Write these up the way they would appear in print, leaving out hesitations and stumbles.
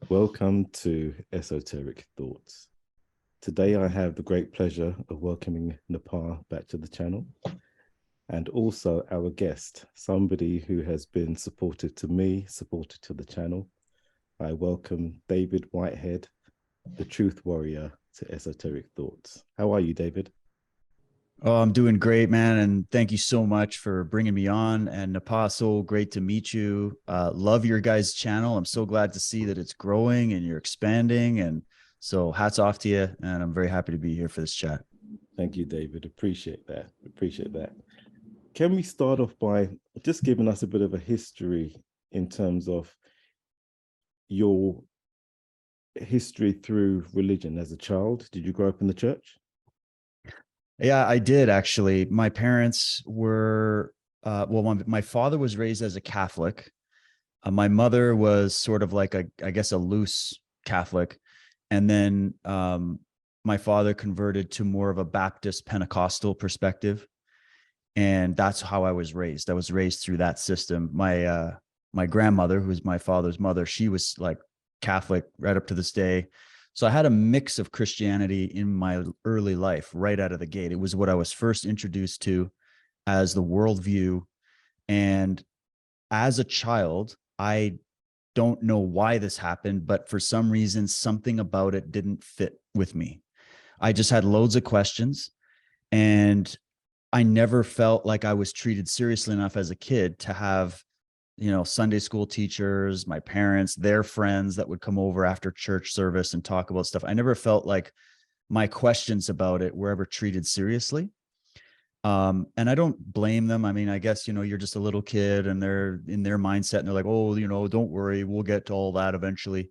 Welcome to Esoteric Thoughts. Today I have the great pleasure of welcoming Nepal back to the channel, and also our guest, somebody who has been supportive to me, supportive to the channel. I welcome David Whitehead, the truth warrior, to Esoteric Thoughts. How are you, David? Oh, I'm doing great, man. And thank you so much for bringing me on. And Nepal, so great to meet you. Love your guys' channel. I'm so glad to see that it's growing and you're expanding. And so hats off to you. And I'm very happy to be here for this chat. Thank you, David. Appreciate that. Appreciate that. Can we start off by just giving us a bit of a history in terms of your history through religion as a child? Did you grow up in the church? Yeah, I did actually. My parents were, my father was raised as a Catholic. My mother was sort of like I guess, a loose Catholic. And then my father converted to more of a Baptist Pentecostal perspective. And that's how I was raised. I was raised through that system. My grandmother, who's my father's mother, she was like Catholic right up to this day. So I had a mix of Christianity in my early life right out of the gate. It was what I was first introduced to as the worldview. And as a child, I don't know why this happened, but for some reason, something about it didn't fit with me. I just had loads of questions, and I never felt like I was treated seriously enough as a kid to have, Sunday school teachers, my parents, their friends that would come over after church service and talk about stuff. I never felt like my questions about it were ever treated seriously. And I don't blame them. I mean, I guess, you're just a little kid and they're in their mindset and they're like, oh, don't worry, we'll get to all that eventually.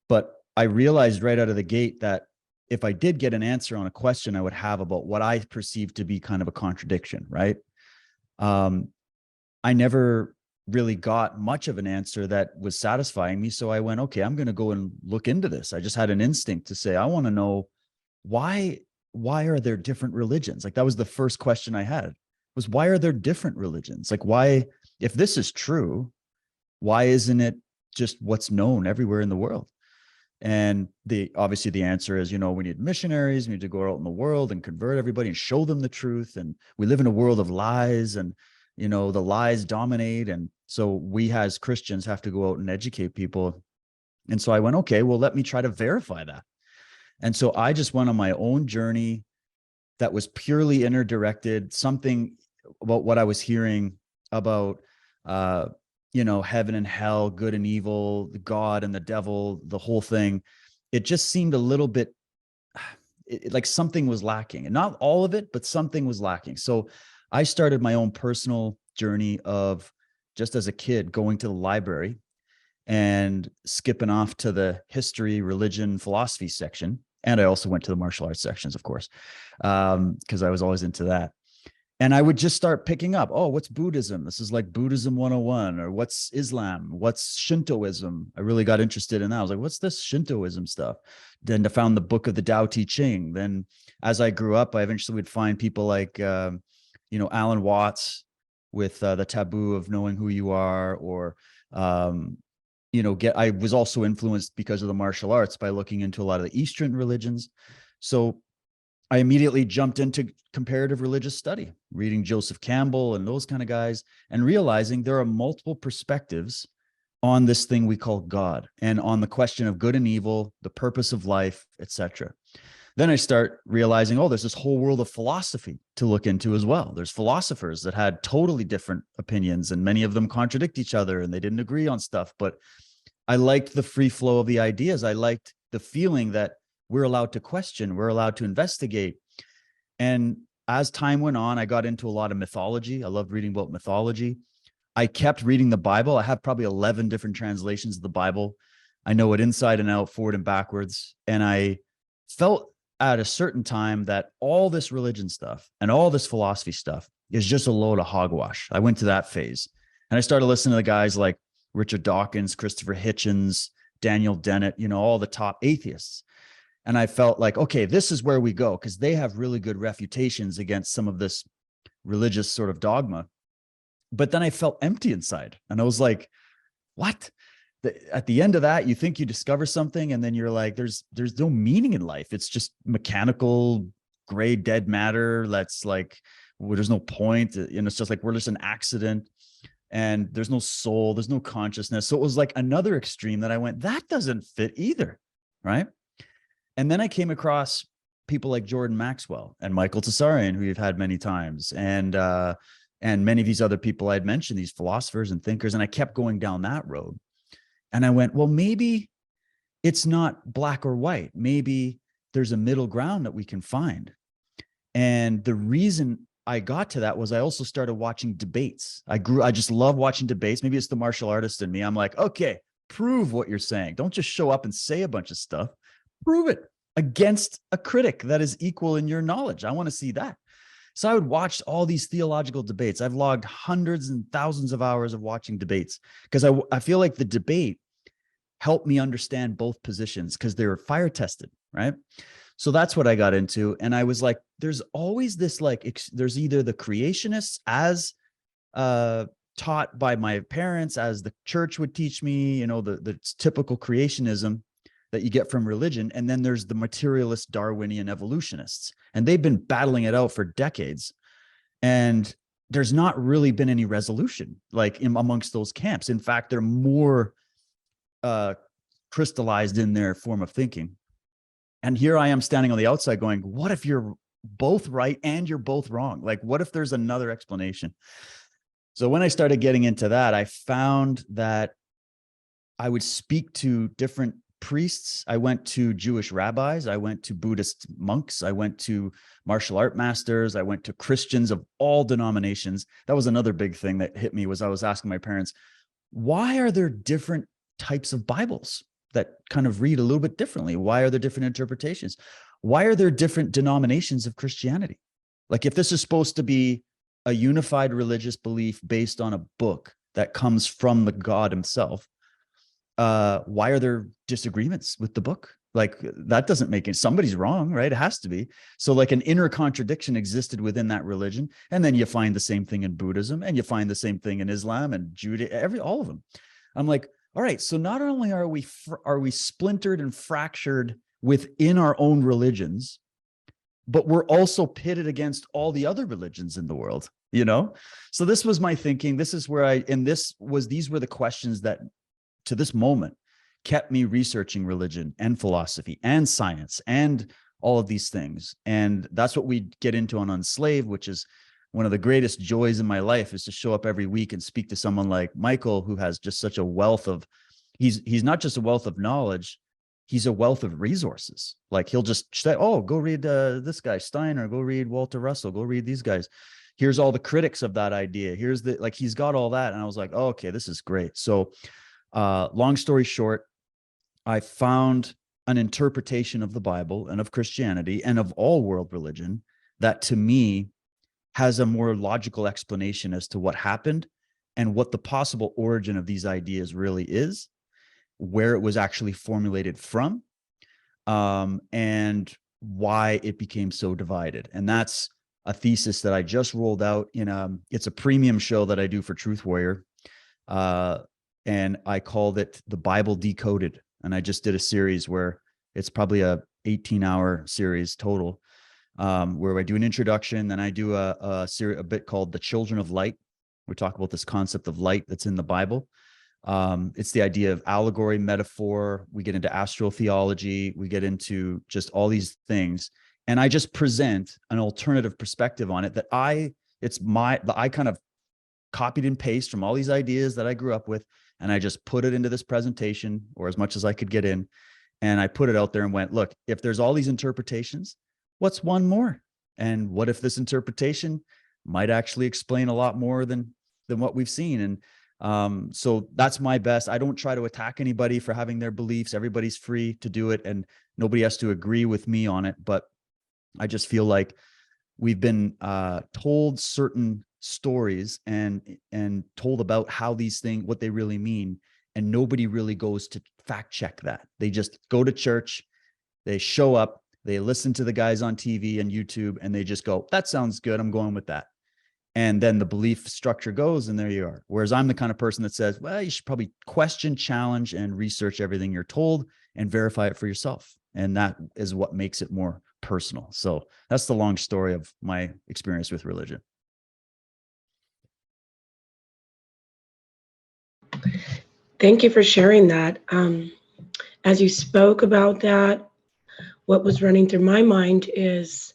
But I realized right out of the gate that if I did get an answer on a question I would have about what I perceived to be kind of a contradiction, right? I never really got much of an answer that was satisfying me. So I went, okay, I'm going to go and look into this. I just had an instinct to say, I want to know why are there different religions? Like, that was the first question I had, was why are there different religions? Like, why, if this is true, why isn't it just what's known everywhere in the world? And obviously the answer is, we need missionaries, we need to go out in the world and convert everybody and show them the truth. And we live in a world of lies, and, the lies dominate. And so we as Christians have to go out and educate people. And so I went, okay, well, let me try to verify that. And so I just went on my own journey that was purely inner directed, something about what I was hearing about, heaven and hell, good and evil, God and the devil, the whole thing. It just seemed a little bit like something was lacking, and not all of it, but something was lacking. So I started my own personal journey of, just as a kid, going to the library and skipping off to the history, religion, philosophy section. And I also went to the martial arts sections, of course, because I was always into that. And I would just start picking up, oh, what's Buddhism? This is like Buddhism 101, or what's Islam? What's Shintoism? I really got interested in that. I was like, what's this Shintoism stuff? Then I found the book of the Tao Te Ching. Then as I grew up, I eventually would find people like, Alan Watts with the taboo of knowing who you are, or, I was also influenced because of the martial arts by looking into a lot of the Eastern religions. So I immediately jumped into comparative religious study, reading Joseph Campbell and those kind of guys, and realizing there are multiple perspectives on this thing we call God, and on the question of good and evil, the purpose of life, etc. Then I start realizing, oh, there's this whole world of philosophy to look into as well. There's philosophers that had totally different opinions, and many of them contradict each other and they didn't agree on stuff. But I liked the free flow of the ideas. I liked the feeling that we're allowed to question, we're allowed to investigate. And as time went on, I got into a lot of mythology. I loved reading about mythology. I kept reading the Bible. I have probably 11 different translations of the Bible. I know it inside and out, forward and backwards. And I felt at a certain time that all this religion stuff and all this philosophy stuff is just a load of hogwash. I went to that phase, and I started listening to the guys like Richard Dawkins, Christopher Hitchens, Daniel Dennett, all the top atheists. And I felt like, okay, this is where we go, because they have really good refutations against some of this religious sort of dogma. But then I felt empty inside, and I was like, what? at the end of that, you think you discover something, and then you're like, there's no meaning in life. It's just mechanical, gray, dead matter. That's like, well, there's no point. It's just like, we're just an accident, and there's no soul, there's no consciousness. So it was like another extreme that I went, that doesn't fit either. Right. And then I came across people like Jordan Maxwell and Michael Tsarian, who you've had many times, and many of these other people I'd mentioned, these philosophers and thinkers, and I kept going down that road. And I went, well, maybe it's not black or white. Maybe there's a middle ground that we can find. And the reason I got to that was I also started watching debates. I just love watching debates. Maybe it's the martial artist in me. I'm like, okay, prove what you're saying. Don't just show up and say a bunch of stuff. Prove it against a critic that is equal in your knowledge. I want to see that. So I would watch all these theological debates. I've logged hundreds and thousands of hours of watching debates because I feel like the debate helped me understand both positions because they were fire tested, right? So that's what I got into. And I was like, there's always this, like, there's either the creationists as taught by my parents, as the church would teach me, the typical creationism that you get from religion. And then there's the materialist Darwinian evolutionists. And they've been battling it out for decades. And there's not really been any resolution like amongst those camps. In fact, they're more crystallized in their form of thinking. And here I am standing on the outside going, what if you're both right and you're both wrong? Like, what if there's another explanation? So when I started getting into that, I found that I would speak to different priests. I went to Jewish rabbis. I went to Buddhist monks. I went to martial art masters. I went to Christians of all denominations. That was another big thing that hit me, was I was asking my parents, why are there different types of Bibles that kind of read a little bit differently? Why are there different interpretations? Why are there different denominations of Christianity? Like, if this is supposed to be a unified religious belief based on a book that comes from the God himself, why are there disagreements with the book? Like, that doesn't make it, somebody's wrong, right? It has to be. So like an inner contradiction existed within that religion. And then you find the same thing in Buddhism, and you find the same thing in Islam and Judaism, all of them. I'm like, all right, so not only are we splintered and fractured within our own religions, but we're also pitted against all the other religions in the world, So this was my thinking. This is where these were the questions that to this moment kept me researching religion and philosophy and science and all of these things. And that's what we get into on Unslaved, which is one of the greatest joys in my life, is to show up every week and speak to someone like Michael, who has just such a wealth of, he's not just a wealth of knowledge, he's a wealth of resources. Like, he'll just say, oh, go read this guy Steiner, go read Walter Russell, go read these guys. Here's all the critics of that idea. Here's he's got all that. And I was like, oh, okay, this is great. So long story short, I found an interpretation of the Bible and of Christianity and of all world religion that to me has a more logical explanation as to what happened and what the possible origin of these ideas really is, where it was actually formulated from, and why it became so divided. And that's a thesis that I just rolled out in it's a premium show that I do for Truth Warrior. And I called it The Bible Decoded. And I just did a series where it's probably a 18-hour series total, where I do an introduction, then I do a bit called The Children of Light. We talk about this concept of light that's in the Bible. It's the idea of allegory, metaphor. We get into astrotheology. We get into just all these things. And I just present an alternative perspective on it that I kind of copied and pasted from all these ideas that I grew up with. And I just put it into this presentation, or as much as I could get in. And I put it out there and went, look, if there's all these interpretations, what's one more? And what if this interpretation might actually explain a lot more than what we've seen? And so that's my best. I don't try to attack anybody for having their beliefs. Everybody's free to do it, and nobody has to agree with me on it. But I just feel like we've been told certain stories and told about how these things, what they really mean, and nobody really goes to fact check that. They just go to church, they show up, they listen to the guys on TV and YouTube, and they just go, that sounds good, I'm going with that. And then the belief structure goes, and there you are. Whereas I'm the kind of person that says, well, you should probably question, challenge, and research everything you're told and verify it for yourself. And that is what makes it more personal. So that's the long story of my experience with religion. Thank you for sharing that. As you spoke about that, what was running through my mind is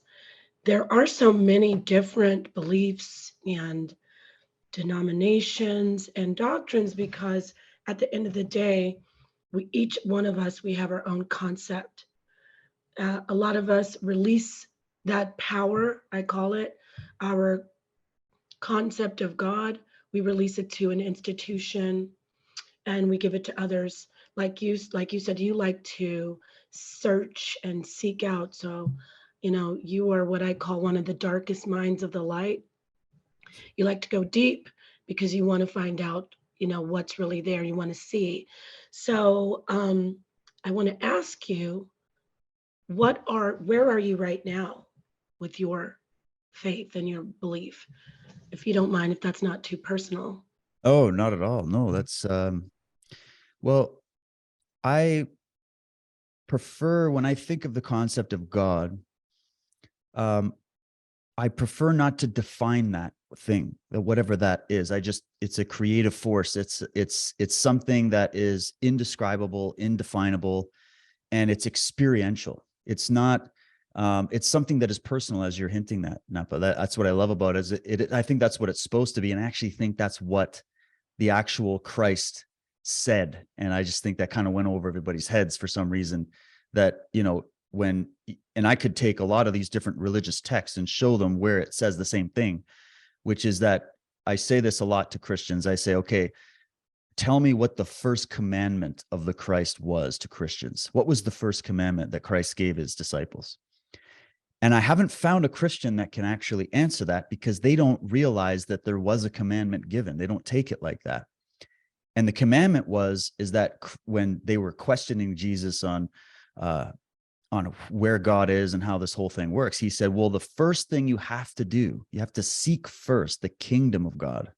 there are so many different beliefs and denominations and doctrines, because at the end of the day, each one of us, we have our own concept. A lot of us release that power, I call it, our concept of God. We release it to an institution and we give it to others. Like you said, you like to search and seek out. So, you are what I call one of the darkest minds of the light. You like to go deep because you want to find out, what's really there. You want to see. So I want to ask you, where are you right now with your faith and your belief? If you don't mind, if that's not too personal. Oh, not at all. No, that's, well, I prefer, when I think of the concept of God, I prefer not to define that thing, whatever that is. It's a creative force. It's something that is indescribable, indefinable, and it's experiential. It's not, it's something that is personal, as you're hinting at, Napa. That's what I love about it. I think that's what it's supposed to be. And I actually think that's what the actual Christ said. And I just think that kind of went over everybody's heads for some reason, that, and I could take a lot of these different religious texts and show them where it says the same thing, which is that I say this a lot to Christians. I say, okay, tell me what the first commandment of the Christ was to Christians. What was the first commandment that Christ gave his disciples? And I haven't found a Christian that can actually answer that, because they don't realize that there was a commandment given. They don't take it like that. And the commandment is that when they were questioning Jesus on where God is and how this whole thing works, he said, well, the first thing you have to do, you have to seek first the kingdom of God.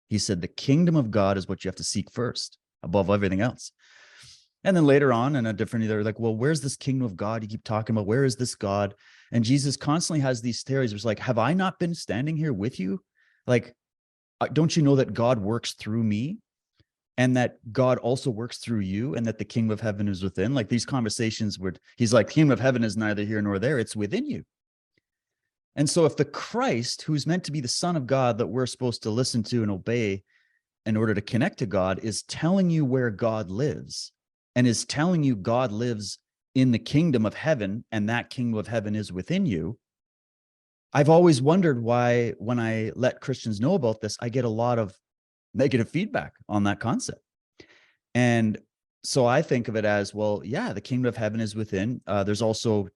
He said, the kingdom of God is what you have to seek first above everything else. And then later on in a different, they're like, well, where's this kingdom of God you keep talking about? Where is this God? And Jesus constantly has these theories. It's like, have I not been standing here with you? Like, don't you know that God works through me? And that God also works through you, and that the kingdom of heaven is within. Like these conversations where he's like, kingdom of heaven is neither here nor there, it's within you. And so if the Christ, who's meant to be the Son of God that we're supposed to listen to and obey in order to connect to God, is telling you where God lives, and is telling you God lives in the kingdom of heaven, and that kingdom of heaven is within you, I've always wondered why, when I let Christians know about this, I get a lot of negative feedback on that concept. And so I think of it as, well, yeah, the kingdom of heaven is within. There's also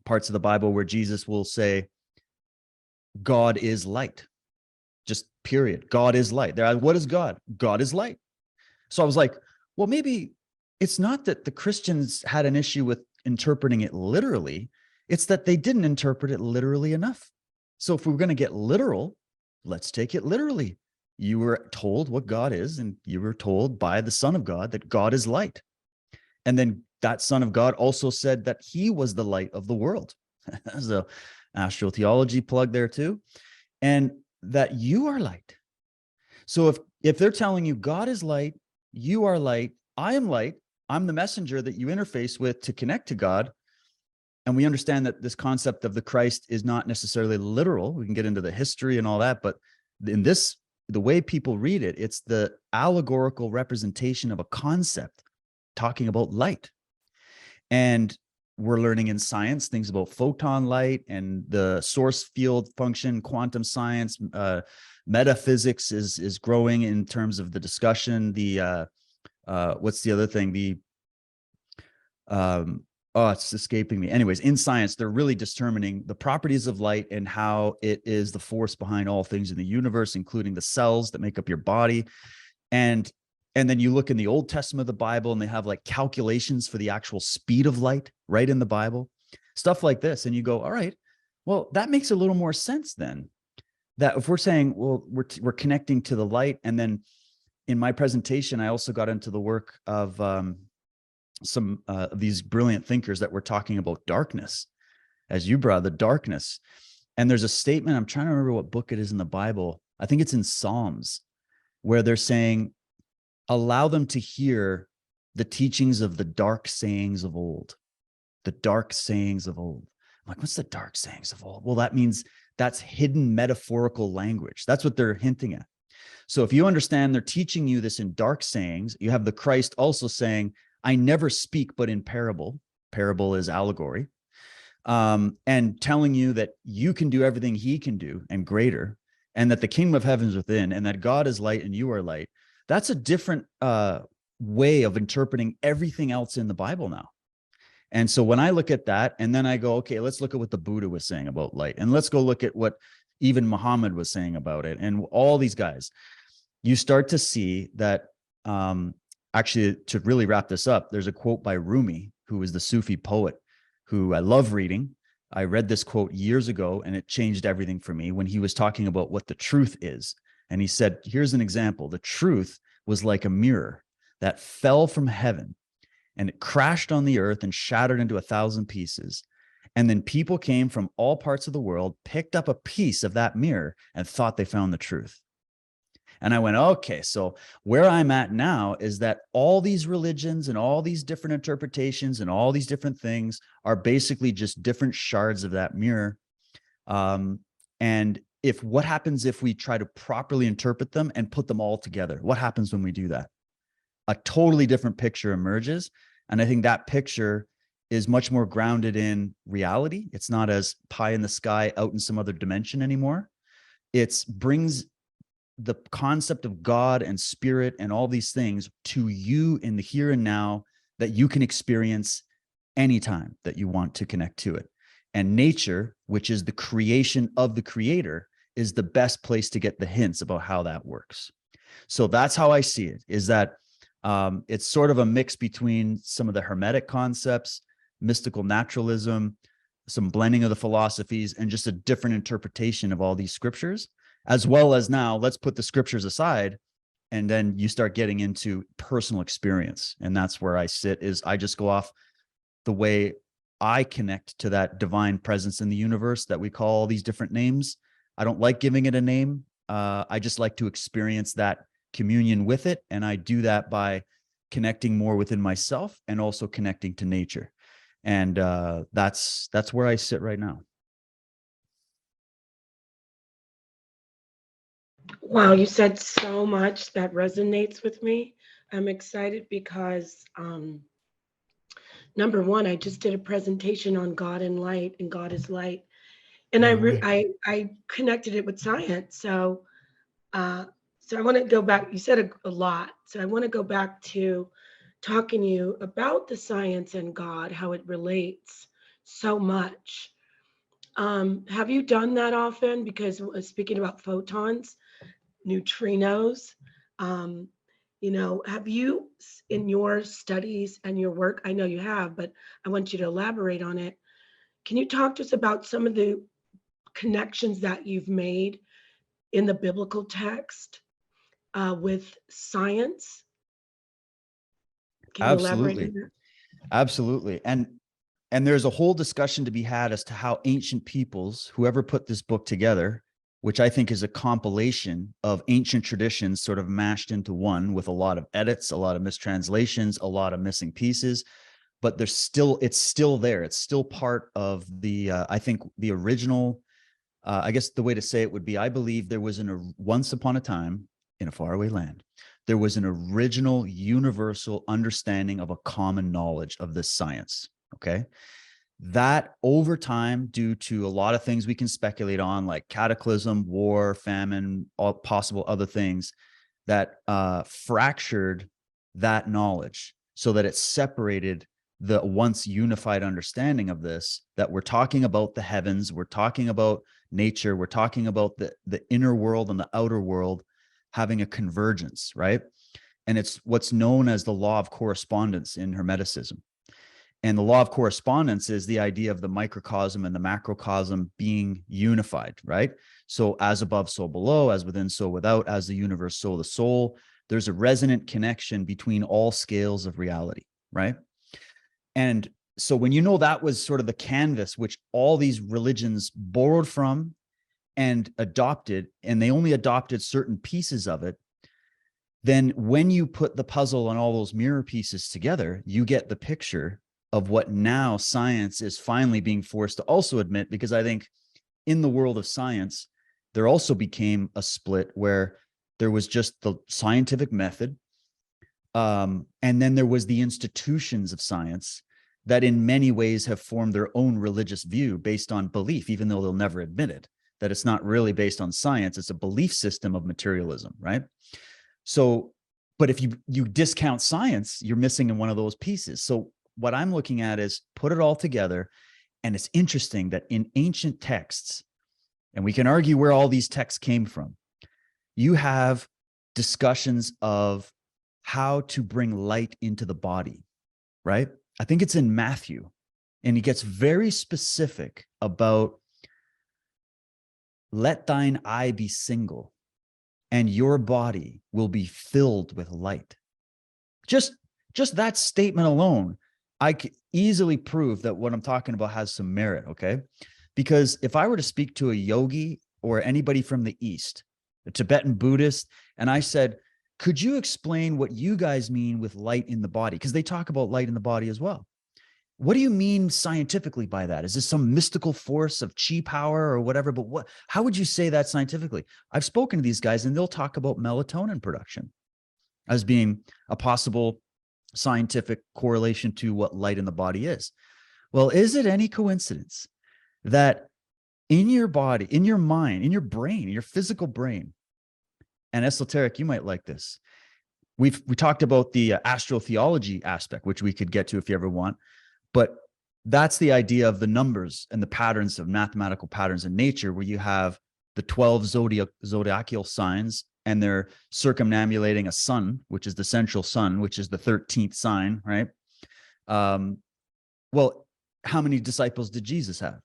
parts of the Bible where Jesus will say, God is light, just period. God is light. What is God? God is light. So I was like, well, maybe it's not that the Christians had an issue with interpreting it literally. It's that they didn't interpret it literally enough. So if we're going to get literal, let's take it literally. You were told what God is, and you were told by the Son of God that God is light. And then that Son of God also said that he was the light of the world. There's a astrotheology plug there too. And that you are light. So if they're telling you God is light, you are light, I am light, I'm the messenger that you interface with to connect to God. And we understand that this concept of the Christ is not necessarily literal. We can get into the history and all that, but in this, the way people read it, it's the allegorical representation of a concept talking about light. And we're learning in science things about photon light and the source field function, quantum science, metaphysics is growing in terms of the discussion. What's the other thing? It's escaping me. Anyways, in science, they're really determining the properties of light and how it is the force behind all things in the universe, including the cells that make up your body. And then you look in the Old Testament of the Bible, and they have like calculations for the actual speed of light right in the Bible, stuff like this. And you go, all right, well, that makes a little more sense then. that if we're saying, well, we're connecting to the light, and then in my presentation, I also got into the work of some of these brilliant thinkers that were talking about darkness, as you brought the darkness. And there's a statement, I'm trying to remember what book it is in the Bible. I think it's in Psalms, where they're saying, allow them to hear the teachings of the dark sayings of old. The dark sayings of old. I'm like, what's the dark sayings of old? Well, that means that's hidden metaphorical language. That's what they're hinting at. So if you understand they're teaching you this in dark sayings, you have the Christ also saying, I never speak but in parable. Parable is allegory. And telling you that you can do everything he can do and greater, and that the kingdom of heaven is within, and that God is light and you are light. That's a different way of interpreting everything else in the Bible now. And so when I look at that, and then I go, okay, let's look at what the Buddha was saying about light, and let's go look at what even Muhammad was saying about it, and all these guys, you start to see that actually, to really wrap this up, there's a quote by Rumi, who is the Sufi poet, who I love reading. I read this quote years ago, and it changed everything for me when he was talking about what the truth is. And he said, here's an example. The truth was like a mirror that fell from heaven, and it crashed on the earth and shattered into 1,000 pieces. And then people came from all parts of the world, picked up a piece of that mirror, and thought they found the truth. And I went, okay, so where I'm at now is that all these religions and all these different interpretations and all these different things are basically just different shards of that mirror. And what happens if we try to properly interpret them and put them all together? What happens when we do that? A totally different picture emerges. And I think that picture is much more grounded in reality. It's not as pie in the sky out in some other dimension anymore. It brings the concept of God and spirit and all these things to you in the here and now, that you can experience anytime that you want to connect to it. And nature, which is the creation of the creator, is the best place to get the hints about how that works. So that's how I see it, is that it's sort of a mix between some of the Hermetic concepts, mystical naturalism, some blending of the philosophies, and just a different interpretation of all these scriptures. As well as now, let's put the scriptures aside, and then you start getting into personal experience. And that's where I sit, is I just go off the way I connect to that divine presence in the universe that we call all these different names. I don't like giving it a name. I just like to experience that communion with it. And I do that by connecting more within myself and also connecting to nature. And that's where I sit right now. Wow, you said so much that resonates with me. I'm excited because, number one, I just did a presentation on God and light, and God is light, and I connected it with science. So I want to go back. You said a lot, so I want to go back to talking to you about the science and God, how it relates so much. Have you done that often? Because speaking about photons, neutrinos, have you, in your studies and your work, I know you have, but I want you to elaborate on it. Can you talk to us about some of the connections that you've made in the biblical text with science? Can you elaborate on that? Absolutely. And there's a whole discussion to be had as to how ancient peoples, whoever put this book together, which I think is a compilation of ancient traditions sort of mashed into one, with a lot of edits, a lot of mistranslations, a lot of missing pieces, but it's still there. It's still part of the, I think the original, I guess the way to say it would be, I believe there was once upon a time in a faraway land, there was an original universal understanding of a common knowledge of this science. Okay. That over time, due to a lot of things we can speculate on, like cataclysm, war, famine, all possible other things, that fractured that knowledge so that it separated the once unified understanding of this, that we're talking about the heavens, we're talking about nature, we're talking about the inner world and the outer world having a convergence, right? And it's what's known as the law of correspondence in Hermeticism. And the law of correspondence is the idea of the microcosm and the macrocosm being unified, right? So as above, so below, as within, so without, as the universe, so the soul. There's a resonant connection between all scales of reality, right? And so when you know that was sort of the canvas which all these religions borrowed from and adopted, and they only adopted certain pieces of it, then when you put the puzzle and all those mirror pieces together, you get the picture of what now science is finally being forced to also admit, because I think in the world of science, there also became a split where there was just the scientific method. And then there was the institutions of science that in many ways have formed their own religious view based on belief, even though they'll never admit it, that it's not really based on science. It's a belief system of materialism, right? So, but if you discount science, you're missing in one of those pieces. So what I'm looking at is put it all together. And it's interesting that in ancient texts, and we can argue where all these texts came from, you have discussions of how to bring light into the body, right? I think it's in Matthew, and he gets very specific about let thine eye be single and your body will be filled with light. Just that statement alone, I could easily prove that what I'm talking about has some merit, okay? Because if I were to speak to a yogi or anybody from the East, a Tibetan Buddhist, and I said, could you explain what you guys mean with light in the body? Because they talk about light in the body as well. What do you mean scientifically by that? Is this some mystical force of chi power or whatever? But how would you say that scientifically? I've spoken to these guys and they'll talk about melatonin production as being a possible scientific correlation to what light in the body is. Well, is it any coincidence that in your body, in your mind, in your brain, in your physical brain, and esoteric, you might like this. We talked about the astrotheology aspect, which we could get to if you ever want, but that's the idea of the numbers and the patterns of mathematical patterns in nature, where you have the 12 zodiacal signs and they're circumambulating a sun, which is the central sun, which is the 13th sign, right? Well, how many disciples did Jesus have?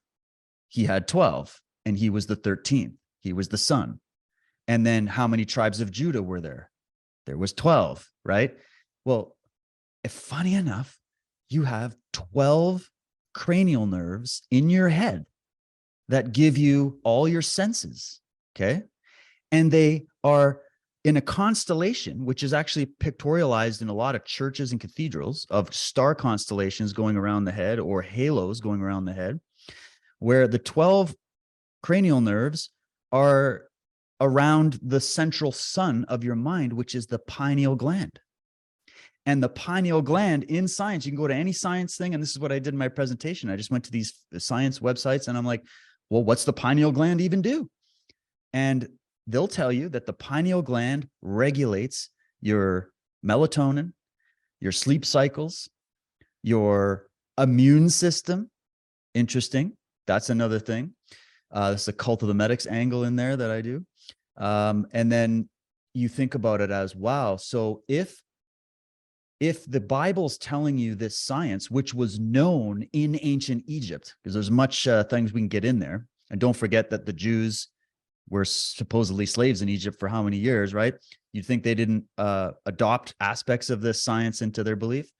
He had 12, and he was the 13th. He was the sun. And then how many tribes of Judah were there? There was 12, right? Well, if funny enough, you have 12 cranial nerves in your head that give you all your senses, okay? And they are in a constellation, which is actually pictorialized in a lot of churches and cathedrals, of star constellations going around the head or halos going around the head, where the 12 cranial nerves are around the central sun of your mind, which is the pineal gland. And the pineal gland in science, you can go to any science thing, and this is what I did in my presentation. I just went to these science websites and I'm like, well, what's the pineal gland even do? And they'll tell you that the pineal gland regulates your melatonin, your sleep cycles, your immune system. Interesting. That's another thing. That's a cult of the medics angle in there that I do. And then you think about it as, wow, so if the Bible's telling you this science, which was known in ancient Egypt, because there's much things we can get in there. And don't forget that the Jews were supposedly slaves in Egypt for how many years, right? You'd think they didn't adopt aspects of this science into their belief.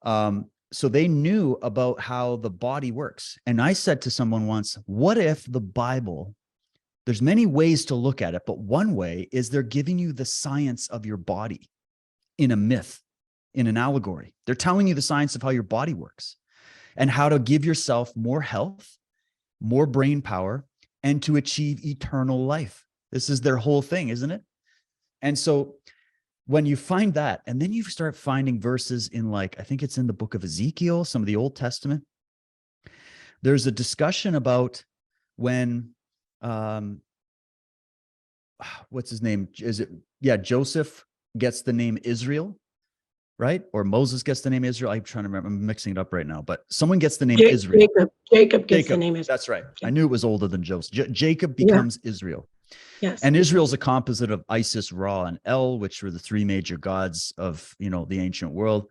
So they knew about how the body works. And I said to someone once, what if the Bible, there's many ways to look at it, but one way is they're giving you the science of your body in a myth, in an allegory. They're telling you the science of how your body works and how to give yourself more health, more brain power, and to achieve eternal life. This is their whole thing, isn't it? And so when you find that, and then you start finding verses in, like, I think it's in the book of Ezekiel, some of the Old Testament, there's a discussion about when, what's his name? Joseph gets the name Israel, right? Or Moses gets the name Israel. I'm trying to remember, I'm mixing it up right now, but someone gets the name Israel. Jacob gets the name Israel. That's right. I knew it was older than Joseph. Jacob becomes Israel. Yes. And Israel's a composite of Isis, Ra, and El, which were the three major gods of, the ancient world.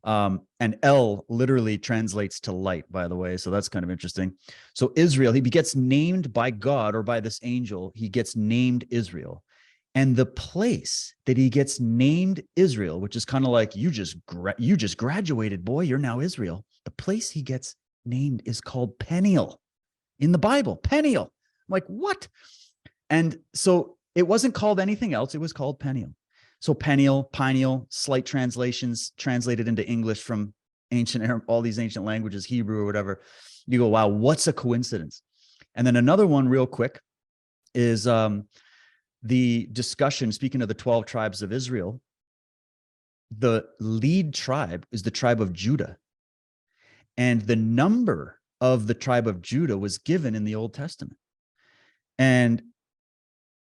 And El literally translates to light, by the way. So that's kind of interesting. So Israel, he gets named by God or by this angel. He gets named Israel. And the place that he gets named Israel, which is kind of like you just graduated, boy, you're now Israel. The place he gets named is called Peniel in the Bible. Peniel. I'm like, what? And so it wasn't called anything else. It was called Peniel. So Peniel, Pineal, slight translations translated into English from ancient, all these ancient languages, Hebrew or whatever. You go, wow, what's a coincidence? And then another one real quick is the discussion, speaking of the 12 tribes of Israel, the lead tribe is the tribe of Judah. And the number of the tribe of Judah was given in the Old Testament. And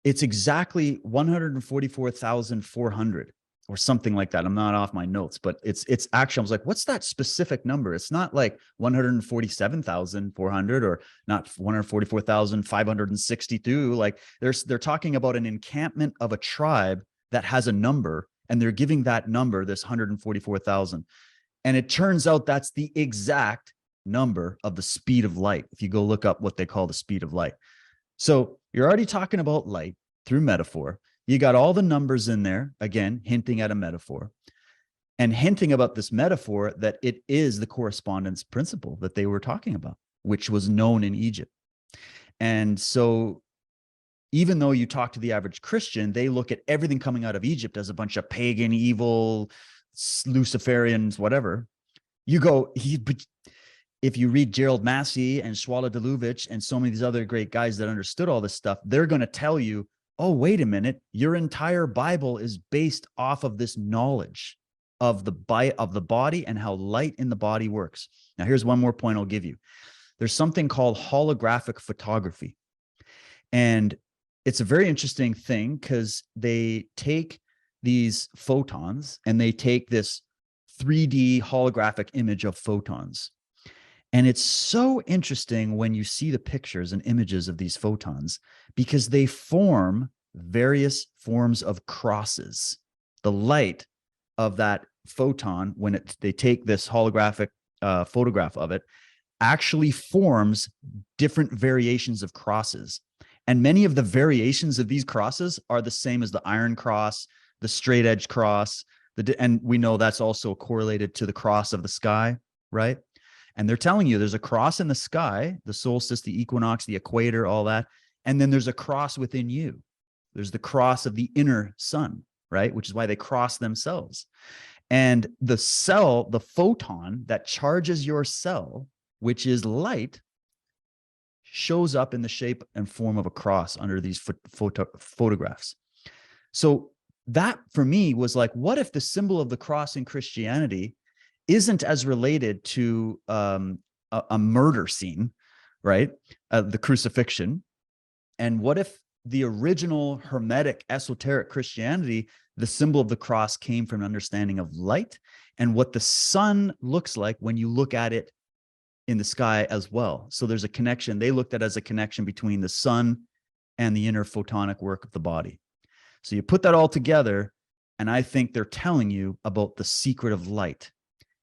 it's exactly 144,400 or something like that. I'm not off my notes, but it's actually, I was like, what's that specific number? It's not like 147,400 or not 144,562. Like they're talking about an encampment of a tribe that has a number, and they're giving that number, this 144,000. And it turns out that's the exact number of the speed of light. If you go look up what they call the speed of light. So you're already talking about light through metaphor. You got all the numbers in there, again, hinting at a metaphor and hinting about this metaphor that it is the correspondence principle that they were talking about, which was known in Egypt. And so even though you talk to the average Christian, they look at everything coming out of Egypt as a bunch of pagan, evil, Luciferians, whatever. You go, if you read Gerald Massey and Swala Delovich and so many of these other great guys that understood all this stuff, they're going to tell you, oh, wait a minute, your entire Bible is based off of this knowledge of the body and how light in the body works. Now, here's one more point I'll give you. There's something called holographic photography. And it's a very interesting thing because they take these photons and they take this 3D holographic image of photons. And it's so interesting when you see the pictures and images of these photons because they form various forms of crosses. The light of that photon, when they take this holographic photograph of it, actually forms different variations of crosses. And many of the variations of these crosses are the same as the iron cross, the straight edge cross, and we know that's also correlated to the cross of the sky, right? And they're telling you there's a cross in the sky, the solstice, the equinox, the equator, all that. And then there's a cross within you. There's the cross of the inner sun, right? Which is why they cross themselves. And the cell, the photon that charges your cell, which is light, shows up in the shape and form of a cross under these photographs. So that for me was like, what if the symbol of the cross in Christianity isn't as related to a murder scene, right? The crucifixion. And what if the original Hermetic esoteric Christianity, the symbol of the cross came from an understanding of light and what the sun looks like when you look at it in the sky as well. So there's a connection. They looked at it as a connection between the sun and the inner photonic work of the body. So you put that all together, and I think they're telling you about the secret of light.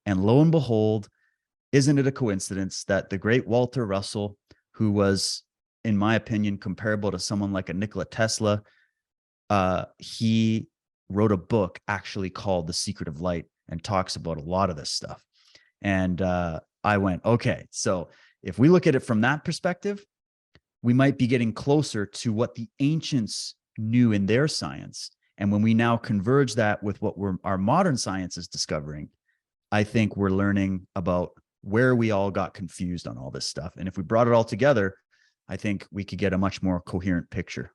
And lo and behold, isn't it a coincidence that the great Walter Russell, who was, in my opinion, comparable to someone like a Nikola Tesla, he wrote a book actually called The Secret of Light and talks about a lot of this stuff. And I went, okay, so if we look at it from that perspective, we might be getting closer to what the ancients knew in their science. And when we now converge that with what our modern science is discovering, I think we're learning about where we all got confused on all this stuff. And if we brought it all together, I think we could get a much more coherent picture.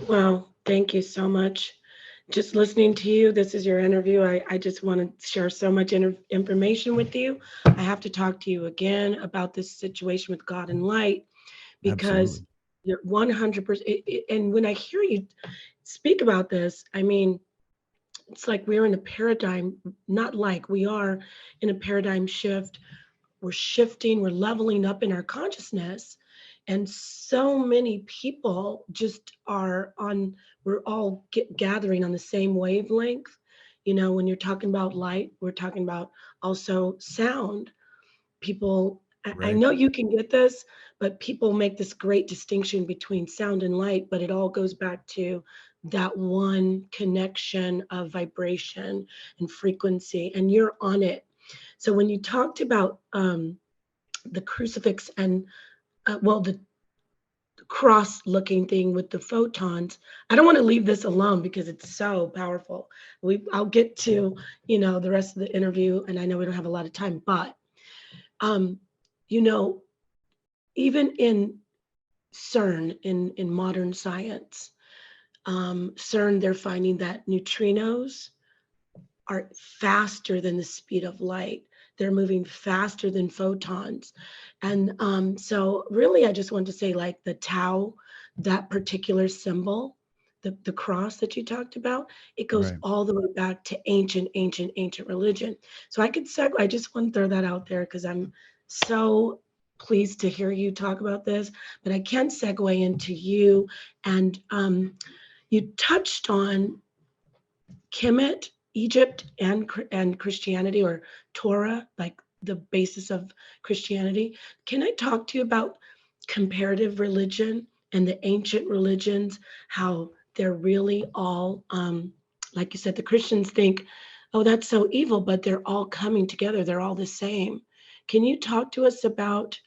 Wow. Thank you so much. Just listening to you, this is your interview. I just want to share so much information with you. I have to talk to you again about this situation with God and light, because Absolutely. you're 100%. And when I hear you speak about this, I mean, it's like we're in a paradigm, we are in a paradigm shift. We're shifting, we're leveling up in our consciousness. And so many people just we're all gathering on the same wavelength. You know, when you're talking about light, we're talking about also sound. People, I Right. know you can get this, but people make this great distinction between sound and light, but it all goes back to that one connection of vibration and frequency, and you're on it. So when you talked about the crucifix and well, the cross looking thing with the photons, I don't want to leave this alone because it's so powerful. I'll get to, you know, the rest of the interview, and I know we don't have a lot of time, but um, you know, even in CERN, in modern science, CERN, they're finding that neutrinos are faster than the speed of light. They're moving faster than photons. And so really, I just want to say, like the Tau, that particular symbol, the cross that you talked about, it goes Right. all the way back to ancient religion. So I just want to throw that out there because I'm so pleased to hear you talk about this, but I can't segue into you. And you touched on Kemet, Egypt, and Christianity, or Torah, like the basis of Christianity. Can I talk to you about comparative religion and the ancient religions, how they're really all, like you said, the Christians think, oh, that's so evil, but they're all coming together. They're all the same. Can you talk to us about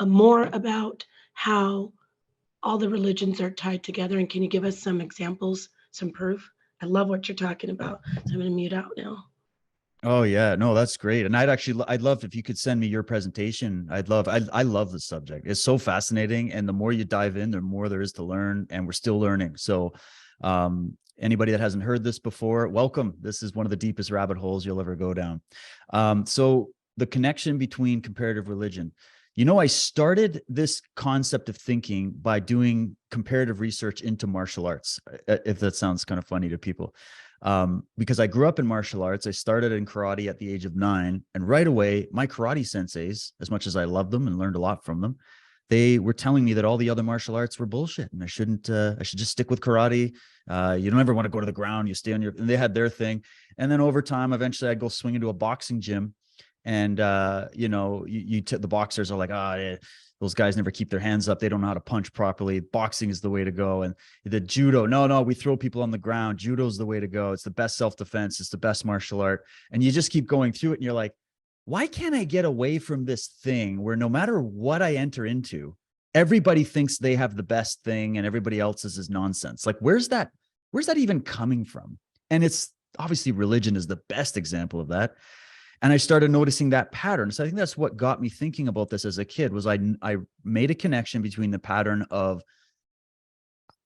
more about how all the religions are tied together? And can you give us some examples, some proof? I love what you're talking about. So I'm going to mute out now. Oh yeah, no, that's great. And I'd love if you could send me your presentation. I love the subject. It's so fascinating. And the more you dive in, the more there is to learn, and we're still learning. So anybody that hasn't heard this before, welcome. This is one of the deepest rabbit holes you'll ever go down. So the connection between comparative religion. You know, I started this concept of thinking by doing comparative research into martial arts, if that sounds kind of funny to people. Because I grew up in martial arts. I started in karate at the age of 9. And right away, my karate senseis, as much as I loved them and learned a lot from them, they were telling me that all the other martial arts were bullshit. And I should just stick with karate. You don't ever want to go to the ground. You stay on your, and they had their thing. And then over time, eventually I'd go swing into a boxing gym. And, you know, the boxers are like, those guys never keep their hands up. They don't know how to punch properly. Boxing is the way to go. And the judo, no, we throw people on the ground. Judo is the way to go. It's the best self-defense. It's the best martial art. And you just keep going through it. And you're like, why can't I get away from this thing where no matter what I enter into, everybody thinks they have the best thing and everybody else's is nonsense? Like, where's that even coming from? And it's obviously religion is the best example of that. And I started noticing that pattern. So I think that's what got me thinking about this as a kid. Was I made a connection between the pattern of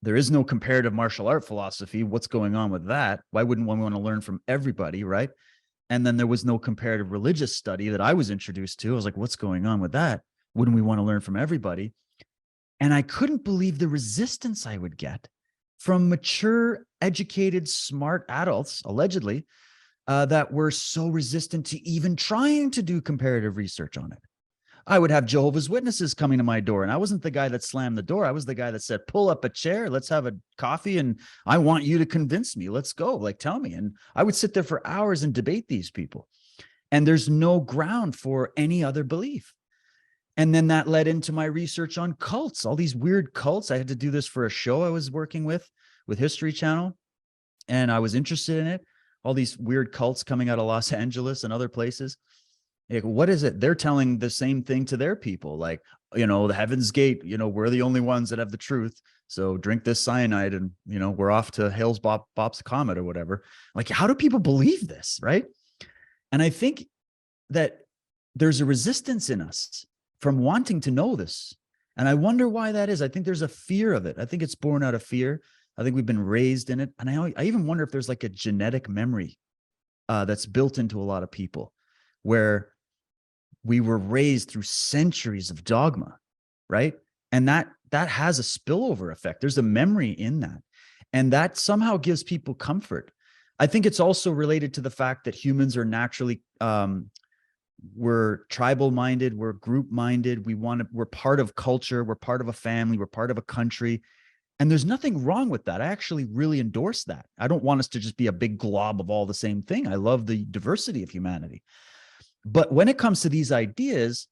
there is no comparative martial art philosophy. What's going on with that? Why wouldn't one want to learn from everybody, right? And then there was no comparative religious study that I was introduced to. I was like, what's going on with that? Wouldn't we want to learn from everybody? And I couldn't believe the resistance I would get from mature, educated, smart adults, allegedly, that were so resistant to even trying to do comparative research on it. I would have Jehovah's Witnesses coming to my door, and I wasn't the guy that slammed the door. I was the guy that said, pull up a chair, let's have a coffee, and I want you to convince me. Let's go. Like, tell me. And I would sit there for hours and debate these people. And there's no ground for any other belief. And then that led into my research on cults, all these weird cults. I had to do this for a show I was working with History Channel, and I was interested in it. All these weird cults coming out of Los Angeles and other places. Like, what is it? They're telling the same thing to their people. Like, you know, the Heaven's Gate, you know, we're the only ones that have the truth. So drink this cyanide and, you know, we're off to Hale's Bob's Comet or whatever. Like, how do people believe this? Right. And I think that there's a resistance in us from wanting to know this. And I wonder why that is. I think there's a fear of it. I think it's born out of fear. I think we've been raised in it. And I even wonder if there's like a genetic memory that's built into a lot of people where we were raised through centuries of dogma, right? And that has a spillover effect. There's a memory in that. And that somehow gives people comfort. I think it's also related to the fact that humans are naturally, we're tribal minded, we're group minded. We're part of culture. We're part of a family. We're part of a country. And there's nothing wrong with that. I actually really endorse that. I don't want us to just be a big glob of all the same thing. I love the diversity of humanity. But when it comes to these ideas,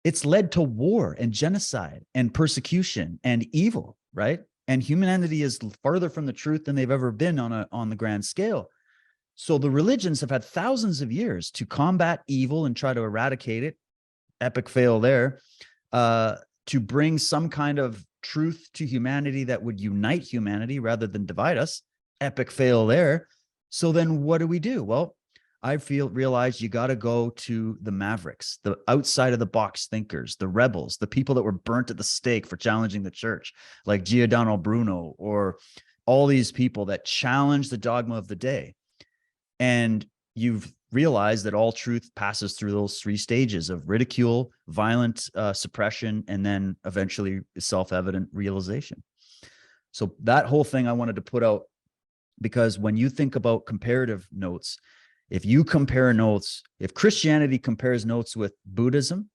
it's led to war and genocide and persecution and evil, right? And humanity is farther from the truth than they've ever been on the grand scale. So the religions have had thousands of years to combat evil and try to eradicate it. Epic fail there. To bring some kind of truth to humanity that would unite humanity rather than divide us. Epic fail there. So then what do? Well, I realized you got to go to the mavericks, the outside of the box thinkers, the rebels, the people that were burnt at the stake for challenging the church, like Giordano Bruno, or all these people that challenge the dogma of the day. And you've realized that all truth passes through those three stages of ridicule, violent suppression, and then eventually self-evident realization. So that whole thing I wanted to put out, because when you think about comparative notes, if you compare notes, if Christianity compares notes with Buddhism,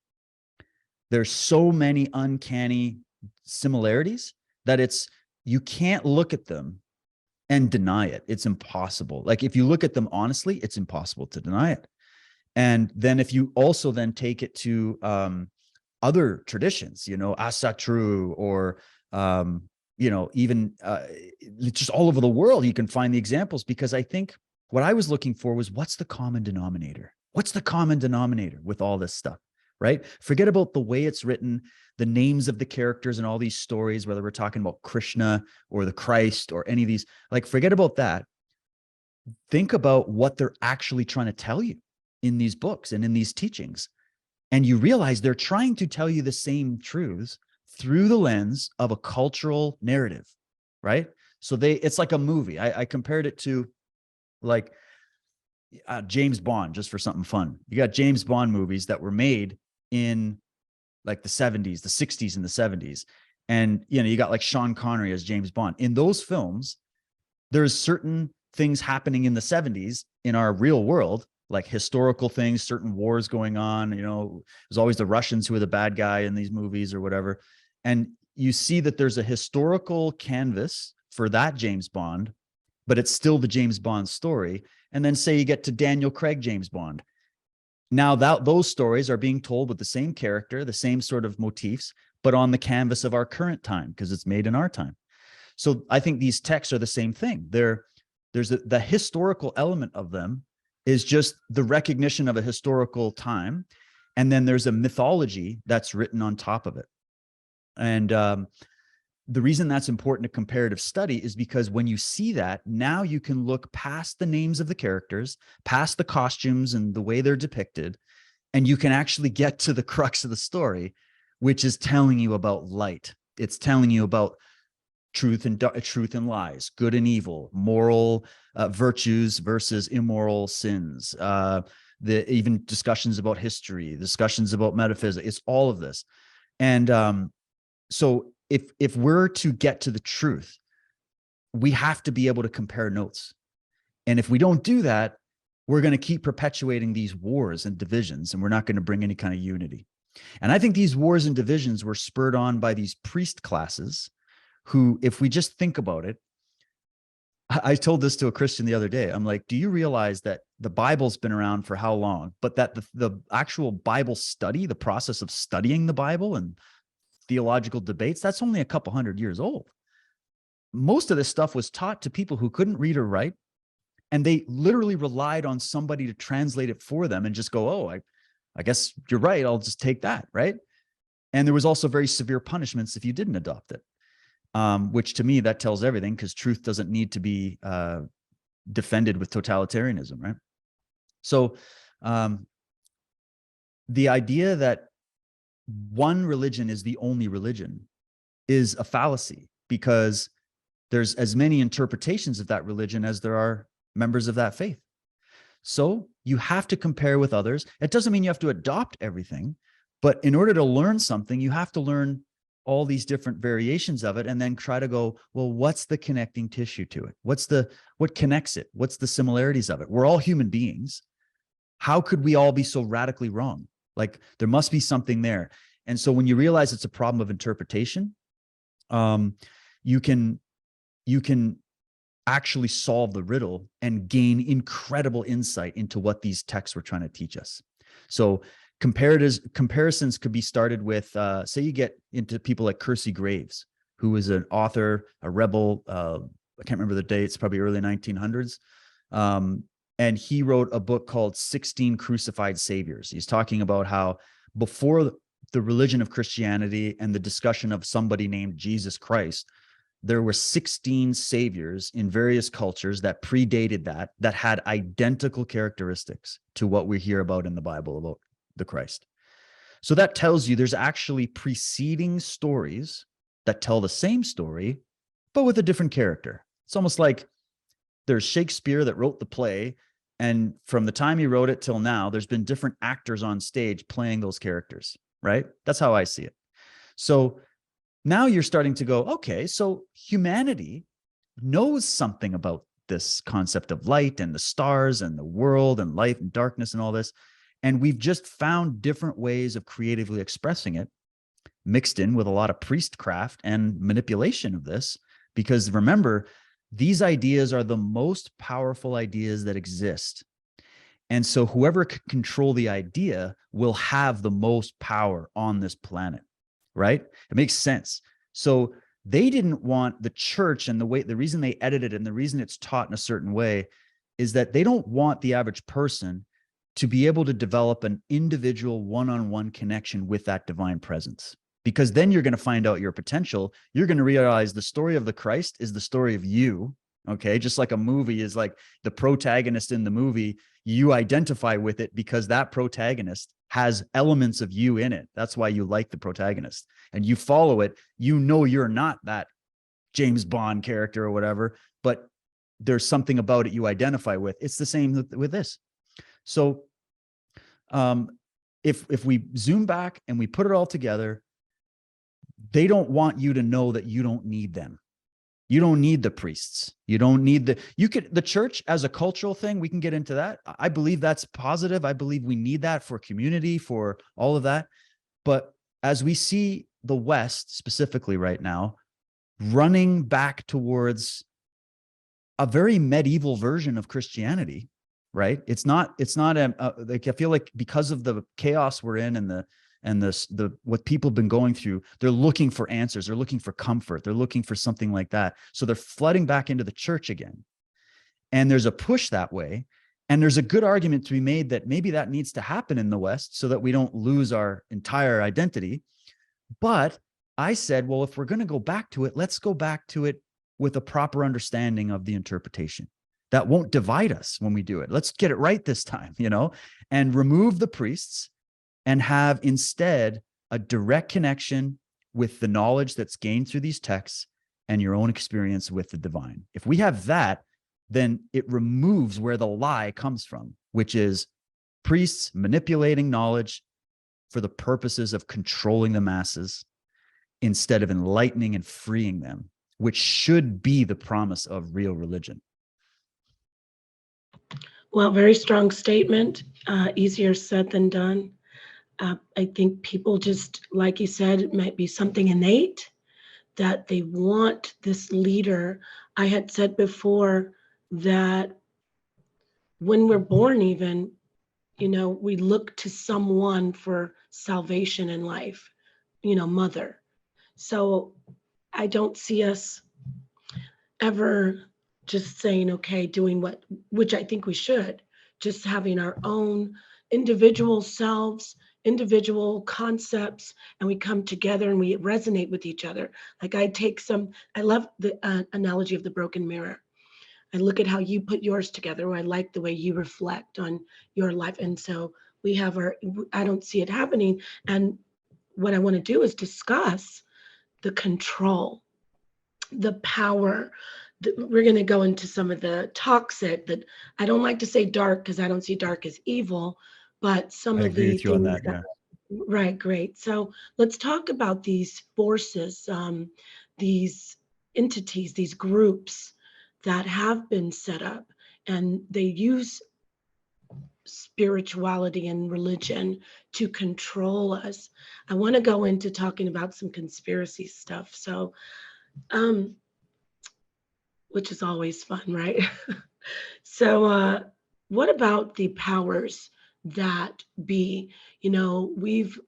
there's so many uncanny similarities that you can't look at them and deny it. It's impossible. Like if you look at them honestly, it's impossible to deny it. And then if you also then take it to other traditions, Asatru, or even just all over the world, you can find the examples, because I think what I was looking for was, what's the common denominator? What's the common denominator with all this stuff, right? Forget about the way it's written, the names of the characters and all these stories, whether we're talking about Krishna or the Christ or any of these, like, forget about that. Think about what they're actually trying to tell you in these books and in these teachings. And you realize they're trying to tell you the same truths through the lens of a cultural narrative, right? So it's like a movie. I compared it to like James Bond, just for something fun. You got James Bond movies that were made in like the 70s, the 60s and the 70s. And, you got like Sean Connery as James Bond. In those films, there's certain things happening in the 70s in our real world, like historical things, certain wars going on. There's always the Russians who are the bad guy in these movies or whatever. And you see that there's a historical canvas for that James Bond, but it's still the James Bond story. And then say you get to Daniel Craig James Bond. Now those stories are being told with the same character, the same sort of motifs, but on the canvas of our current time, because it's made in our time. So I think these texts are the same thing. There's the historical element of them is just the recognition of a historical time. And then there's a mythology that's written on top of it. And the reason that's important to comparative study is because when you see that, now you can look past the names of the characters, past the costumes and the way they're depicted, and you can actually get to the crux of the story, which is telling you about light. It's telling you about truth and lies, good and evil, moral virtues versus immoral sins, even discussions about history, discussions about metaphysics. It's all of this. And so if we're to get to the truth, we have to be able to compare notes. And if we don't do that, we're going to keep perpetuating these wars and divisions, and we're not going to bring any kind of unity. And I think these wars and divisions were spurred on by these priest classes who, if we just think about it, I told this to a Christian the other day. I'm like, do you realize that the Bible's been around for how long, but that the actual Bible study, the process of studying the Bible and theological debates, that's only a couple hundred years old. Most of this stuff was taught to people who couldn't read or write, and they literally relied on somebody to translate it for them and just go, oh, I guess you're right, I'll just take that, right? And there was also very severe punishments if you didn't adopt it, which to me, that tells everything, because truth doesn't need to be defended with totalitarianism, right? So the idea that one religion is the only religion is a fallacy, because there's as many interpretations of that religion as there are members of that faith. So you have to compare with others. It doesn't mean you have to adopt everything, but in order to learn something, you have to learn all these different variations of it, and then try to go, well, what's the connecting tissue to it? What connects it? What's the similarities of it? We're all human beings. How could we all be so radically wrong? Like, there must be something there. And so when you realize it's a problem of interpretation, you can actually solve the riddle and gain incredible insight into what these texts were trying to teach us. So comparisons could be started with, say you get into people like Kersey Graves, who was an author, a rebel, I can't remember the dates, probably early 1900s. And he wrote a book called 16 Crucified Saviors. He's talking about how before the religion of Christianity and the discussion of somebody named Jesus Christ, there were 16 saviors in various cultures that predated that had identical characteristics to what we hear about in the Bible about the Christ. So that tells you there's actually preceding stories that tell the same story, but with a different character. It's almost like there's Shakespeare that wrote the play, and from the time he wrote it till now, there's been different actors on stage playing those characters, right? That's how I see it. So now you're starting to go, okay, so humanity knows something about this concept of light and the stars and the world and light and darkness and all this. And we've just found different ways of creatively expressing it, mixed in with a lot of priestcraft and manipulation of this. Because remember, these ideas are the most powerful ideas that exist. And so whoever can control the idea will have the most power on this planet, right? It makes sense. So they didn't want the church, and the reason they edited it and the reason it's taught in a certain way is that they don't want the average person to be able to develop an individual one-on-one connection with that divine presence. Because then you're going to find out your potential. You're going to realize the story of the Christ is the story of you. Okay. Just like a movie is like the protagonist in the movie, you identify with it because that protagonist has elements of you in it. That's why you like the protagonist and you follow it. You know, you're not that James Bond character or whatever, but there's something about it you identify with. It's the same with this. So if we zoom back and we put it all together, they don't want you to know that you don't need them. You don't need the priests. You don't need the church as a cultural thing. We can get into that. I believe that's positive. I believe we need that for community, for all of that. But as we see the West specifically right now, running back towards a very medieval version of Christianity, right? It's not like, I feel like because of the chaos we're in and the what people have been going through, they're looking for answers. They're looking for comfort. They're looking for something like that. So they're flooding back into the church again. And there's a push that way. And there's a good argument to be made that maybe that needs to happen in the West so that we don't lose our entire identity. But I said, well, if we're going to go back to it, let's go back to it with a proper understanding of the interpretation. That won't divide us when we do it. Let's get it right this time, and remove the priests and have instead a direct connection with the knowledge that's gained through these texts and your own experience with the divine. If we have that, then it removes where the lie comes from, which is priests manipulating knowledge for the purposes of controlling the masses instead of enlightening and freeing them, which should be the promise of real religion. Well, very strong statement, easier said than done. I think people just, like you said, it might be something innate that they want this leader. I had said before that when we're born even, we look to someone for salvation in life, mother. So I don't see us ever just saying, okay, doing which I think we should, just having our own individual selves, individual concepts, and we come together and we resonate with each other. Like I love the analogy of the broken mirror. I look at how you put yours together, or I like the way you reflect on your life. And so I don't see it happening. And what I want to do is discuss the control, the power. We're going to go into some of the toxic, that I don't like to say dark because I don't see dark as evil, but some of the things that, yeah. Right, great. So let's talk about these forces, these entities, these groups that have been set up, and they use spirituality and religion to control us. I want to go into talking about some conspiracy stuff. So Um, which is always fun, right? So, what about the powers that be? We've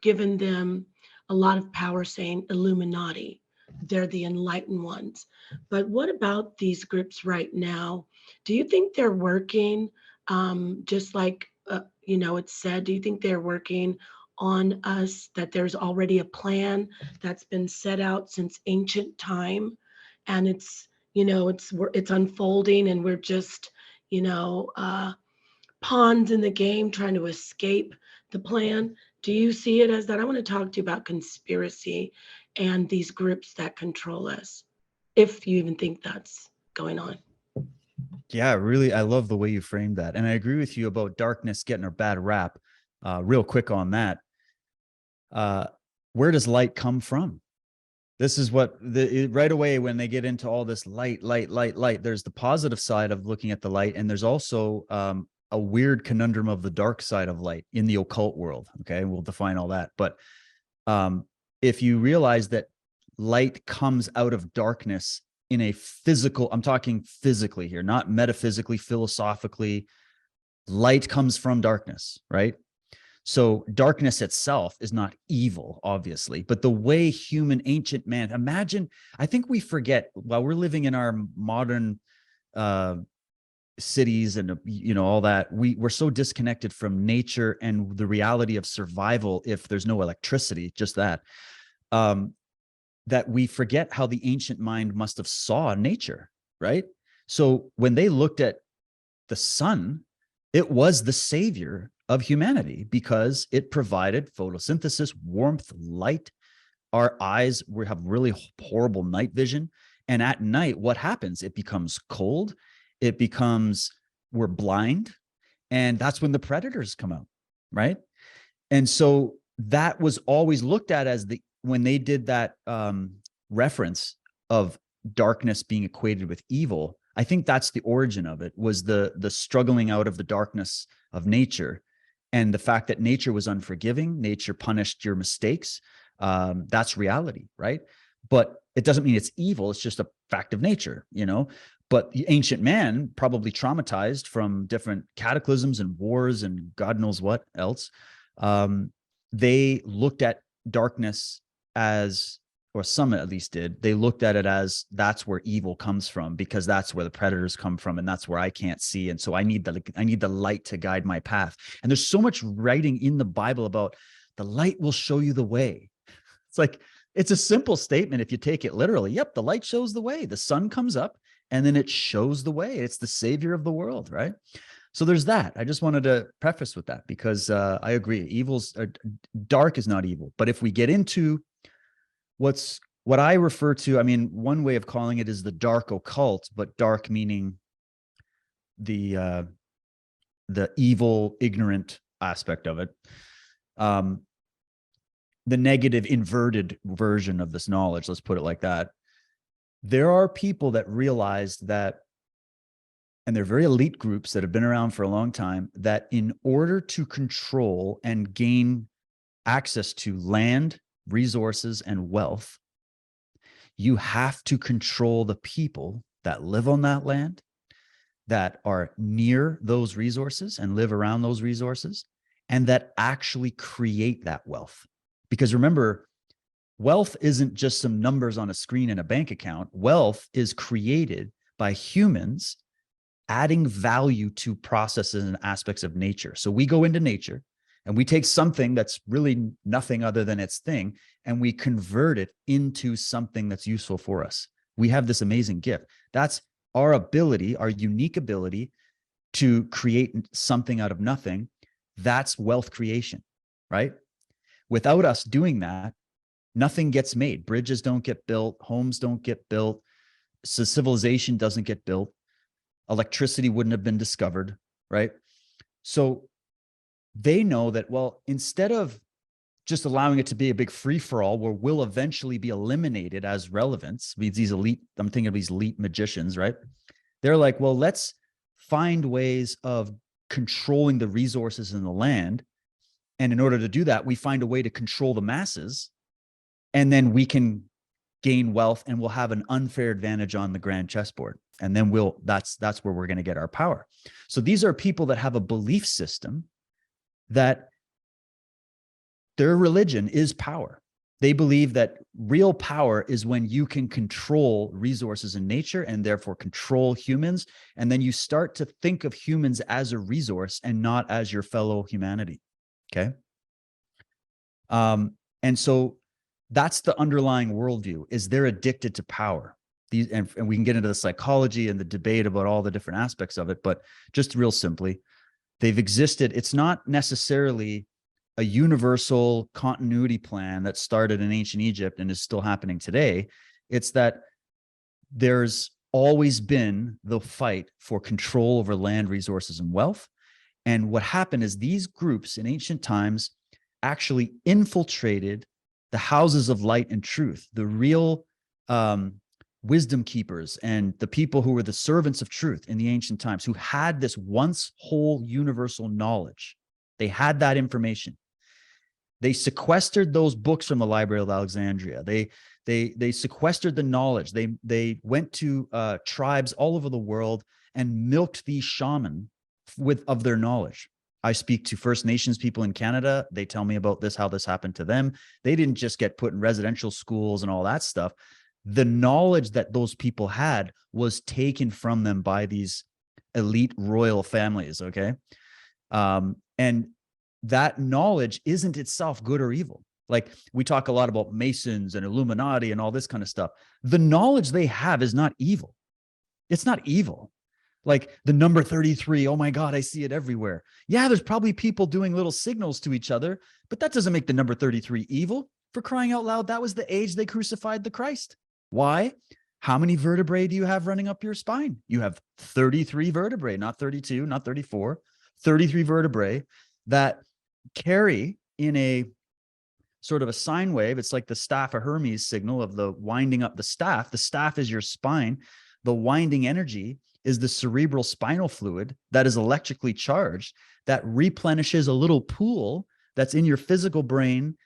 given them a lot of power, saying Illuminati, they're the enlightened ones. But what about these groups right now? Do you think they're working just like, it's said? Do you think they're working on us, that there's already a plan that's been set out since ancient time? And it's unfolding, and we're just pawns in the game trying to escape the plan. Do you see it as that? I want to talk to you about conspiracy and these groups that control us, if you even think that's going on. Yeah, really, I love the way you framed that. And I agree with you about darkness getting a bad rap. Real quick on that. Where does light come from? This is what right away when they get into all this light, there's the positive side of looking at the light. And there's also a weird conundrum of the dark side of light in the occult world. Okay. We'll define all that. But if you realize that light comes out of darkness in a physical, I'm talking physically here, not metaphysically, philosophically, light comes from darkness, right? So darkness itself is not evil, obviously, but the way human ancient man, imagine, I think we forget while we're living in our modern cities and, all that, we're so disconnected from nature and the reality of survival if there's no electricity, just that, that we forget how the ancient mind must have saw nature, right? So when they looked at the sun, it was the savior of humanity because it provided photosynthesis, warmth, light. Our eyes, we have really horrible night vision. And at night, what happens? It becomes cold. We're blind. And that's when the predators come out, right? And so that was always looked at as when they did that reference of darkness being equated with evil, I think that's the origin of it, was the struggling out of the darkness of nature and the fact that nature was unforgiving, nature punished your mistakes. That's reality, right? But it doesn't mean it's evil. It's just a fact of nature, But the ancient man, probably traumatized from different cataclysms and wars and God knows what else, they looked at darkness as, or some at least did, they looked at it as that's where evil comes from, because that's where the predators come from, and that's where I can't see. And so I need the light to guide my path. And there's so much writing in the Bible about the light will show you the way. It's like, it's a simple statement if you take it literally. Yep, the light shows the way. The sun comes up and then it shows the way. It's the savior of the world, right? So there's that. I just wanted to preface with that because I agree. Dark is not evil. But if we get into what I refer to, I mean, one way of calling it is the dark occult, but dark meaning the evil, ignorant aspect of it. The negative, inverted version of this knowledge, let's put it like that. There are people that realized that, and they're very elite groups that have been around for a long time, that in order to control and gain access to land, resources, and wealth, you have to control the people that live on that land, that are near those resources and live around those resources, and that actually create that wealth. Because remember, wealth isn't just some numbers on a screen in a bank account. Wealth is created by humans adding value to processes and aspects of nature. So we go into nature and we take something that's really nothing other than its thing, and we convert it into something that's useful for us. We have this amazing gift. That's our ability, our unique ability to create something out of nothing. That's wealth creation, right? Without us doing that, nothing gets made. Bridges don't get built. Homes don't get built. So civilization doesn't get built. Electricity wouldn't have been discovered, right? So they know that, well, instead of just allowing it to be a big free-for-all where we'll eventually be eliminated as relevance, these elite, I'm thinking of these elite magicians, right? They're like, well, let's find ways of controlling the resources in the land. And in order to do that, we find a way to control the masses. And then we can gain wealth and we'll have an unfair advantage on the grand chessboard. And then that's where we're going to get our power. So these are people that have a belief system that their religion is power. They believe that real power is when you can control resources in nature and therefore control humans. And then you start to think of humans as a resource and not as your fellow humanity. Okay. And so that's the underlying worldview, is they're addicted to power. These, and we can get into the psychology and the debate about all the different aspects of it, but just real simply, they've existed. It's not necessarily a universal continuity plan that started in ancient Egypt and is still happening today. It's that there's always been the fight for control over land, resources, and wealth. And what happened is these groups in ancient times actually infiltrated the houses of light and truth, the real wisdom keepers and the people who were the servants of truth in the ancient times, who had this once whole universal knowledge. They had that information. They sequestered those books from the Library of Alexandria. They sequestered the knowledge. They went to tribes all over the world and milked these shaman of their knowledge. I speak to First Nations people in Canada. They tell me about this, how this happened to them. They didn't just get put in residential schools and all that stuff. The knowledge that those people had was taken from them by these elite royal families, okay? And that knowledge isn't itself good or evil. Like, we talk a lot about Masons and Illuminati and all this kind of stuff. The knowledge they have is not evil. It's not evil. Like the number 33, oh my God, I see it everywhere. Yeah, there's probably people doing little signals to each other, but that doesn't make the number 33 evil. For crying out loud, that was the age they crucified the Christ. Why? How many vertebrae do you have running up your spine? You have 33 vertebrae, not 32, not 34, 33 vertebrae that carry in a sort of a sine wave. It's like the staff of Hermes signal of the winding up the staff. The staff is your spine. The winding energy is the cerebral spinal fluid that is electrically charged, that replenishes a little pool that's in your physical brain.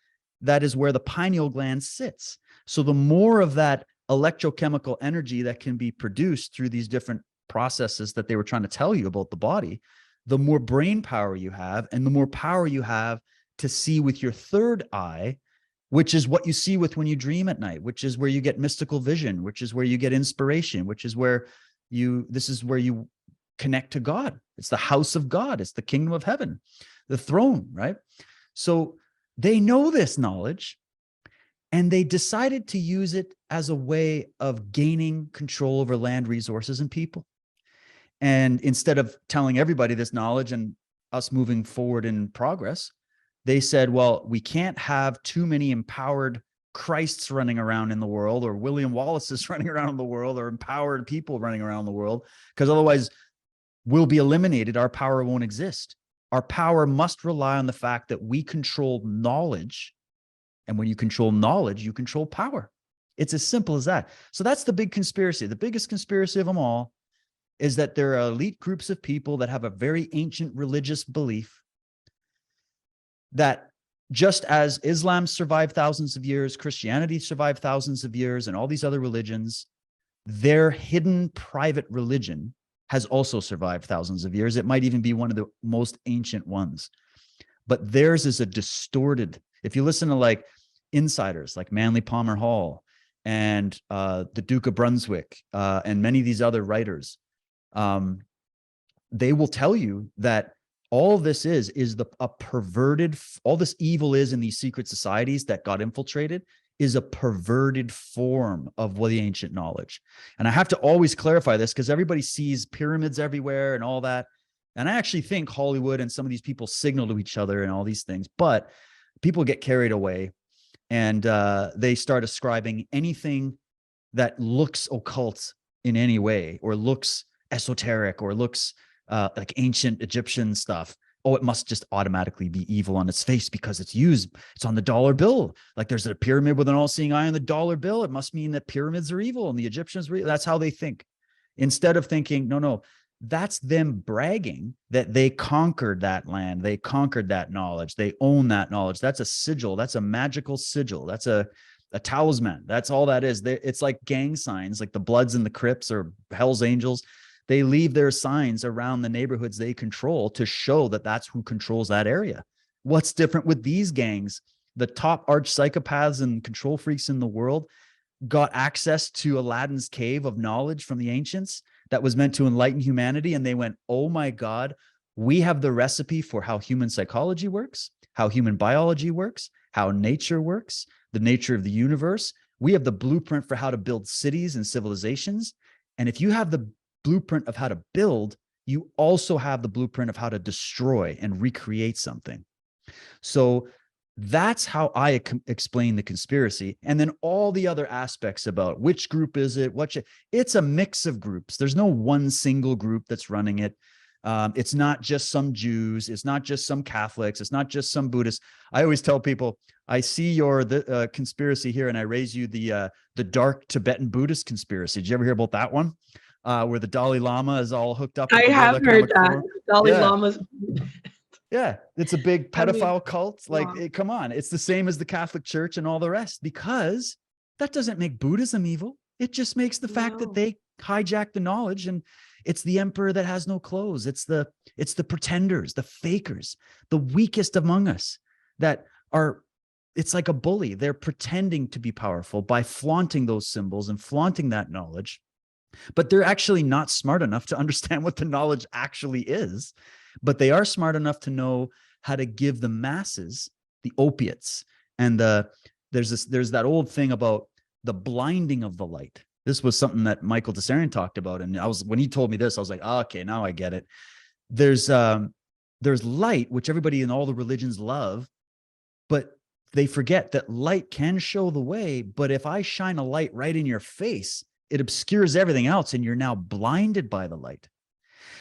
That is where the pineal gland sits. So the more of that electrochemical energy that can be produced through these different processes that they were trying to tell you about the body, the more brain power you have, and the more power you have to see with your third eye, which is what you see with when you dream at night, which is where you get mystical vision, which is where you get inspiration, which is where this is where you connect to God. It's the house of God. It's the kingdom of heaven, the throne, right? So they know this knowledge, and they decided to use it as a way of gaining control over land, resources, and people. And instead of telling everybody this knowledge and us moving forward in progress, they said, well, we can't have too many empowered Christs running around in the world, or William Wallace's running around in the world, or empowered people running around the world, because otherwise we'll be eliminated. Our power won't exist. Our power must rely on the fact that we control knowledge. And when you control knowledge, you control power. It's as simple as that. So that's the big conspiracy. The biggest conspiracy of them all is that there are elite groups of people that have a very ancient religious belief that just as Islam survived thousands of years, Christianity survived thousands of years, and all these other religions, their hidden private religion has also survived thousands of years. It might even be one of the most ancient ones. But theirs is a distorted, if you listen to like insiders like Manly Palmer Hall and the Duke of Brunswick and many of these other writers, they will tell you that all this is a perverted, all this evil is in these secret societies that got infiltrated is a perverted form of the ancient knowledge. And I have to always clarify this because everybody sees pyramids everywhere and all that. And I actually think Hollywood and some of these people signal to each other and all these things, but people get carried away and they start ascribing anything that looks occult in any way, or looks esoteric, or looks like ancient Egyptian stuff. Oh, it must just automatically be evil on its face because it's on the dollar bill. Like there's a pyramid with an all-seeing eye on the dollar bill. It must mean that pyramids are evil and the Egyptians were evil. That's how they think. Instead of thinking, no, that's them bragging that they conquered that land. They conquered that knowledge. They own that knowledge. That's a sigil. That's a magical sigil. That's a a talisman. That's all that is. It's like gang signs, like the Bloods and the Crips or Hell's Angels. They leave their signs around the neighborhoods they control to show that that's who controls that area. What's different with these gangs? The top arch psychopaths and control freaks in the world got access to Aladdin's cave of knowledge from the ancients that was meant to enlighten humanity. And they went, oh my God, we have the recipe for how human psychology works, how human biology works, how nature works, the nature of the universe. We have the blueprint for how to build cities and civilizations. And if you have the blueprint of how to build, you also have the blueprint of how to destroy and recreate something. So that's how I explain the conspiracy. And then all the other aspects about which group is it, it's a mix of groups. There's no one single group that's running it. It's not just some Jews. It's not just some Catholics. It's not just some Buddhists. I always tell people, I see your conspiracy here, and I raise you the dark Tibetan Buddhist conspiracy. Did you ever hear about that one? Where the Dalai Lama is all hooked up. I have heard that. Dalai Lama's. Yeah, it's a big pedophile cult. Like, come on. It's the same as the Catholic Church and all the rest, because that doesn't make Buddhism evil. It just makes the fact that they hijack the knowledge, and it's the emperor that has no clothes. It's the pretenders, the fakers, the weakest among us that are, it's like a bully. They're pretending to be powerful by flaunting those symbols and flaunting that knowledge, but they're actually not smart enough to understand what the knowledge actually is. But they are smart enough to know how to give the masses the opiates. And there's that old thing about the blinding of the light. This was something that Michael Tessarian talked about. And when he told me this, I was like, oh, okay, now I get it. There's light, which everybody in all the religions love, but they forget that light can show the way. But if I shine a light right in your face, it obscures everything else, and you're now blinded by the light.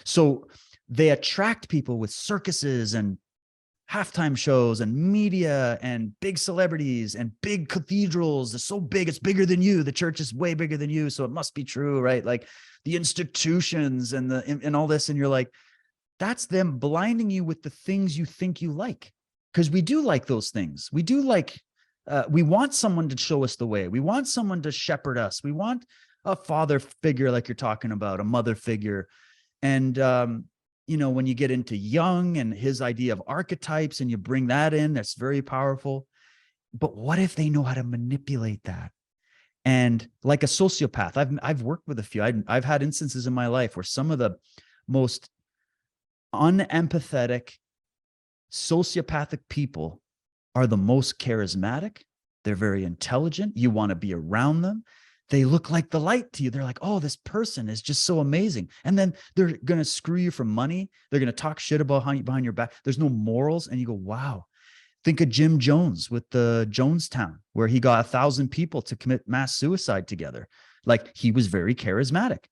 So they attract people with circuses and halftime shows and media and big celebrities and big cathedrals. They're so big, it's bigger than you. The church is way bigger than you, so it must be true, right? Like the institutions and all this. And you're like, that's them blinding you with the things you think you like. Because we do like those things. We do like, we want someone to show us the way. We want someone to shepherd us. We want a father figure like you're talking about, a mother figure. And, when you get into Jung and his idea of archetypes and you bring that in, that's very powerful. But what if they know how to manipulate that? And like a sociopath, I've worked with a few. I've had instances in my life where some of the most unempathetic, sociopathic people are the most charismatic. They're very intelligent. You want to be around them. They look like the light to you. They're like, oh, this person is just so amazing. And then they're going to screw you for money. They're going to talk shit about behind your back. There's no morals. And you go, wow. Think of Jim Jones with the Jonestown, where he got 1,000 people to commit mass suicide together. Like, he was very charismatic.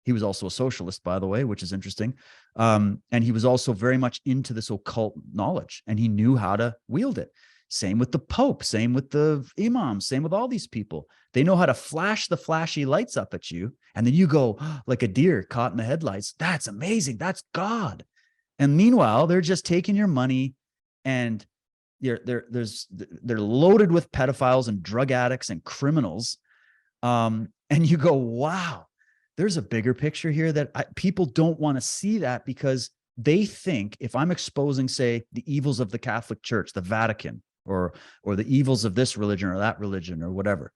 He was also a socialist, by the way, which is interesting. And he was also very much into this occult knowledge, and he knew how to wield it. Same with the Pope, same with the imams, same with all these people. They know how to flash the flashy lights up at you. And then you go like a deer caught in the headlights. That's amazing. That's God. And meanwhile, they're just taking your money, and they're loaded with pedophiles and drug addicts and criminals. And you go, wow, there's a bigger picture here that people don't want to see, that because they think if I'm exposing, say, the evils of the Catholic Church, the Vatican, or the evils of this religion or that religion or whatever,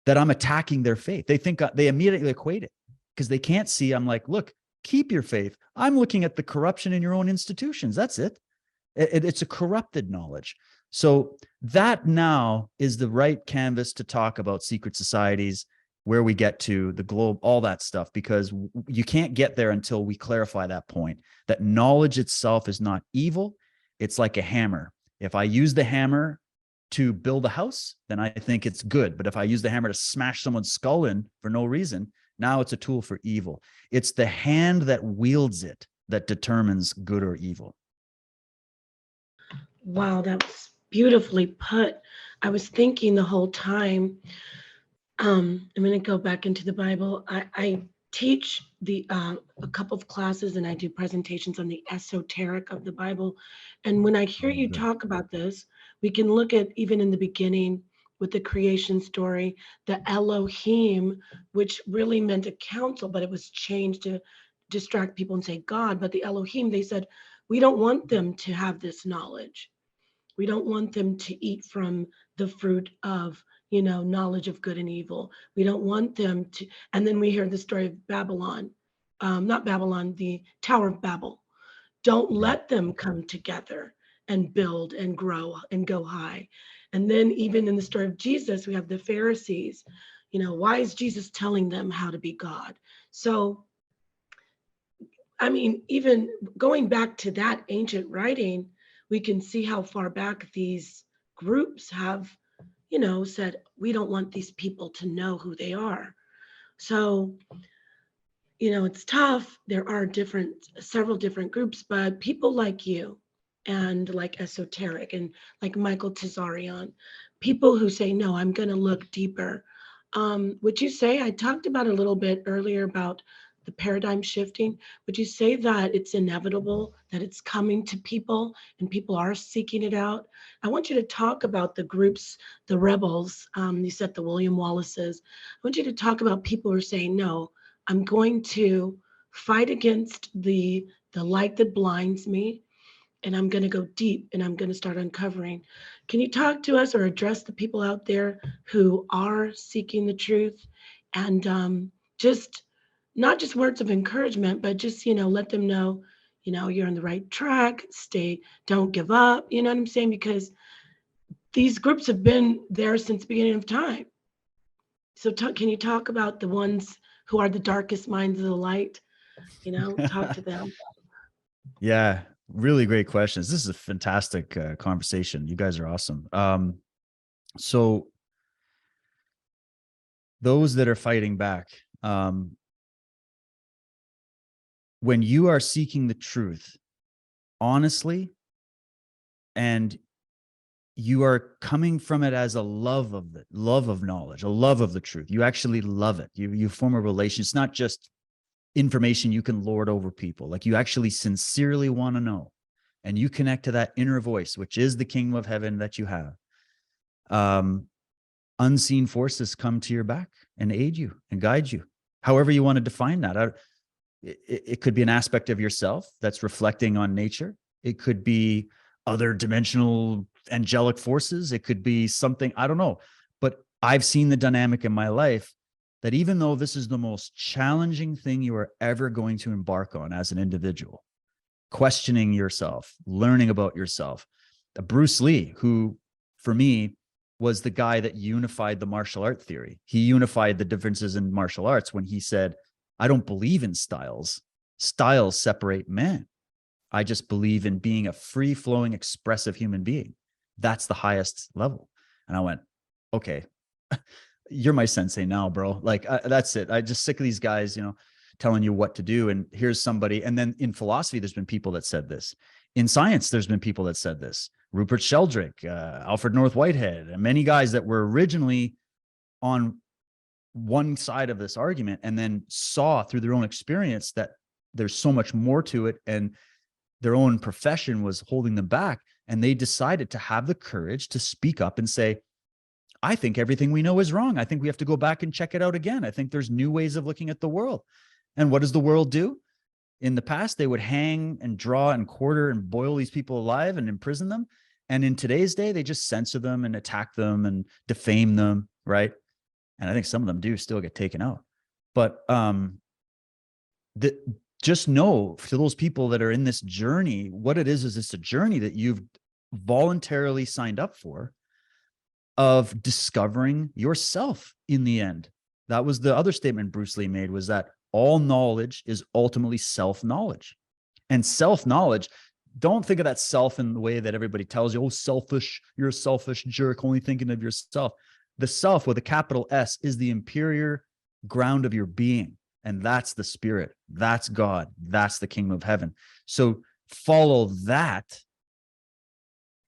that I'm attacking their faith. They think they immediately equate it, because they can't see. I'm like, look, keep your faith. I'm looking at the corruption in your own institutions. That's it. It's a corrupted knowledge. So that now is the right canvas to talk about secret societies, where we get to the globe, all that stuff, because you can't get there until we clarify that point, that knowledge itself is not evil. It's like a hammer. If I use the hammer to build a house, then I think it's good. But if I use the hammer to smash someone's skull in for no reason, now it's a tool for evil. It's the hand that wields it that determines good or evil. Wow, that was beautifully put. I was thinking the whole time, I'm going to go back into the Bible. I teach a couple of classes, and I do presentations on the esoteric of the Bible. And when I hear you talk about this, we can look at even in the beginning with the creation story, the Elohim, which really meant a council, but it was changed to distract people and say God. But the Elohim, they said, we don't want them to have this knowledge. We don't want them to eat from the fruit of, knowledge of good and evil. We don't want them to. And then we hear the story of Babylon, not Babylon, the Tower of Babel. Don't let them come together and build and grow and go high. And then even in the story of Jesus, we have the Pharisees. Why is Jesus telling them how to be God? So, I mean, even going back to that ancient writing, we can see how far back these groups have, said, we don't want these people to know who they are. So, it's tough. There are several different groups, but people like you and like Esoteric and like Michael Tazarian, people who say, no, I'm going to look deeper. Would you say, I talked about a little bit earlier about the paradigm shifting. Would you say that it's inevitable, that it's coming to people and people are seeking it out? I want you to talk about the groups, the rebels. You said the William Wallaces. I want you to talk about people who are saying, no, I'm going to fight against the light that blinds me, and I'm going to go deep and I'm going to start uncovering. Can you talk to us or address the people out there who are seeking the truth, and just not just words of encouragement, but just, let them know, you're on the right track, don't give up, you know what I'm saying? Because these groups have been there since the beginning of time. So can you talk about the ones who are the darkest minds of the light? Talk to them. Yeah, really great questions. This is a fantastic conversation. You guys are awesome. So those that are fighting back, when you are seeking the truth honestly, and you are coming from it as a love of knowledge, a love of the truth. You actually love it. You form a relation. It's not just information you can lord over people. Like, you actually sincerely want to know, and you connect to that inner voice, which is the kingdom of heaven that you have. Unseen forces come to your back and aid you and guide you, however you want to define that. It could be an aspect of yourself that's reflecting on nature. It could be other dimensional angelic forces. It could be something, I don't know. But I've seen the dynamic in my life that even though this is the most challenging thing you are ever going to embark on as an individual, questioning yourself, learning about yourself. Bruce Lee, who for me was the guy that unified the martial art theory. He unified the differences in martial arts when he said, I don't believe in styles. Styles separate men. I just believe in being a free-flowing, expressive human being. That's the highest level. And I went, okay, you're my sensei now, bro. Like, that's it. I just sick of these guys, telling you what to do. And here's somebody. And then in philosophy, there's been people that said this. In science, there's been people that said this. Rupert Sheldrake, Alfred North Whitehead, and many guys that were originally on one side of this argument and then saw through their own experience that there's so much more to it, and their own profession was holding them back. And they decided to have the courage to speak up and say, I think everything we know is wrong. I think we have to go back and check it out again. I think there's new ways of looking at the world. And what does the world do? In the past, they would hang and draw and quarter and boil these people alive and imprison them. And in today's day, they just censor them and attack them and defame them, right? And I think some of them do still get taken out. But just know, for those people that are in this journey, what it is it's a journey that you've voluntarily signed up for, of discovering yourself in the end. That was the other statement Bruce Lee made, was that all knowledge is ultimately self-knowledge. And self-knowledge, don't think of that self in the way that everybody tells you, oh, selfish, you're a selfish jerk, only thinking of yourself. The self with a capital S is the interior ground of your being. And that's the spirit. That's God. That's the kingdom of heaven. So follow that.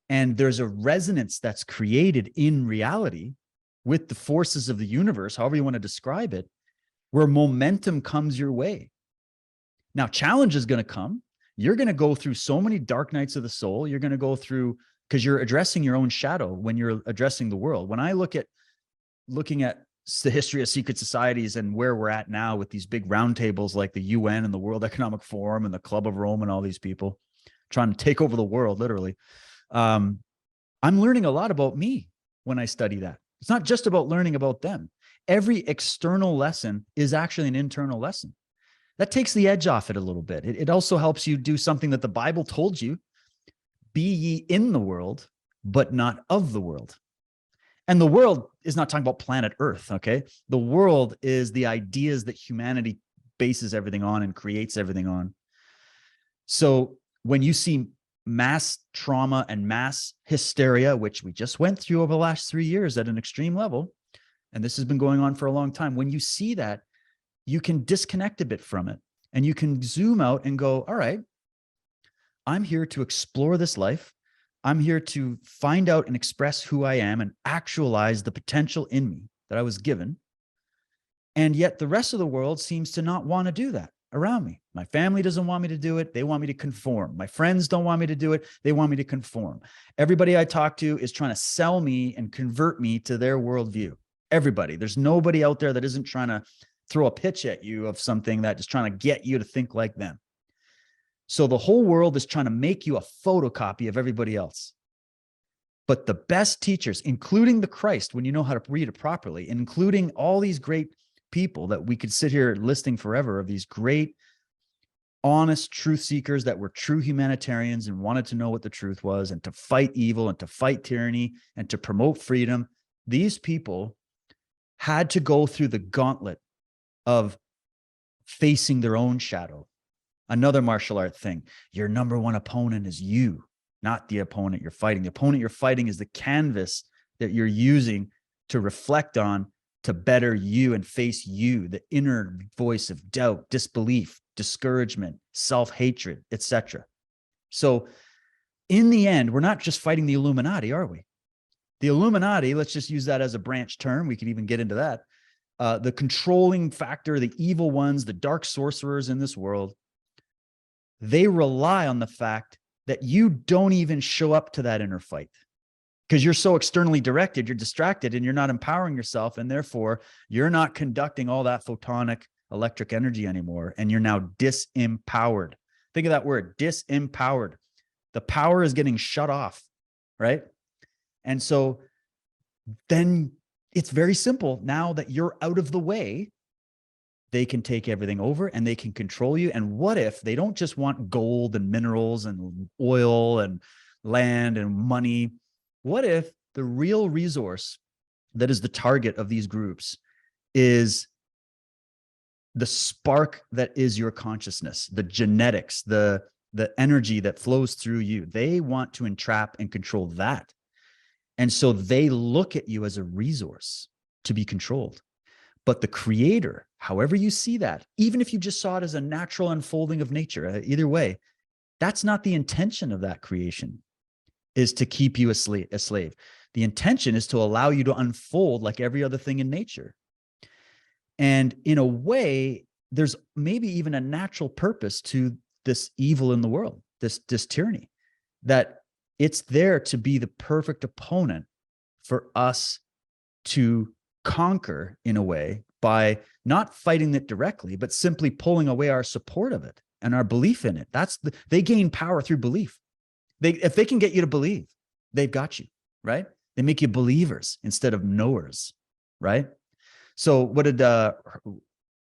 And there's a resonance that's created in reality with the forces of the universe, however you want to describe it, where momentum comes your way. Now, challenge is going to come. You're going to go through so many dark nights of the soul. You're going to go through because you're addressing your own shadow when you're addressing the world. When I looking at the history of secret societies and where we're at now with these big roundtables like the UN and the World Economic Forum and the Club of Rome and all these people trying to take over the world, literally. I'm learning a lot about me when I study that. It's not just about learning about them. Every external lesson is actually an internal lesson. That takes the edge off it a little bit. It also helps you do something that the Bible told you: be ye in the world, but not of the world. And the world is not talking about planet Earth, okay? The world is the ideas that humanity bases everything on and creates everything on. So when you see mass trauma and mass hysteria, which we just went through over the last 3 years at an extreme level, and this has been going on for a long time, when you see that, you can disconnect a bit from it and you can zoom out and go, all right, I'm here to explore this life. I'm here to find out and express who I am and actualize the potential in me that I was given. And yet the rest of the world seems to not want to do that around me. My family doesn't want me to do it. They want me to conform. My friends don't want me to do it. They want me to conform. Everybody I talk to is trying to sell me and convert me to their worldview. Everybody. There's nobody out there that isn't trying to throw a pitch at you of something that is trying to get you to think like them. So the whole world is trying to make you a photocopy of everybody else. But the best teachers, including the Christ, when you know how to read it properly, including all these great people that we could sit here listing forever, of these great, honest truth seekers that were true humanitarians and wanted to know what the truth was and to fight evil and to fight tyranny and to promote freedom. These people had to go through the gauntlet of facing their own shadow. Another martial art thing: your number one opponent is you, not the opponent you're fighting. The opponent you're fighting is the canvas that you're using to reflect on, to better you and face you, the inner voice of doubt, disbelief, discouragement, self-hatred, etc. So in the end, we're not just fighting the Illuminati, are we? The Illuminati, let's just use that as a branch term. We could even get into that. The controlling factor, the evil ones, the dark sorcerers in this world, they rely on the fact that you don't even show up to that inner fight because you're so externally directed, you're distracted, and you're not empowering yourself. And therefore, you're not conducting all that photonic electric energy anymore. And you're now disempowered. Think of that word, disempowered. The power is getting shut off, right? And so then it's very simple. Now that you're out of the way, they can take everything over and they can control you. And what if they don't just want gold and minerals and oil and land and money? What if the real resource that is the target of these groups is the spark that is your consciousness, the genetics, the energy that flows through you? They want to entrap and control that. And so they look at you as a resource to be controlled. But the creator, however you see that, even if you just saw it as a natural unfolding of nature, either way, that's not the intention of that creation, is to keep you a slave. The intention is to allow you to unfold like every other thing in nature. And in a way, there's maybe even a natural purpose to this evil in the world, this tyranny, that it's there to be the perfect opponent for us to conquer in a way by not fighting it directly, but simply pulling away our support of it and our belief in it. They gain power through belief. If they can get you to believe, they've got you, right? They make you believers instead of knowers, right? So what did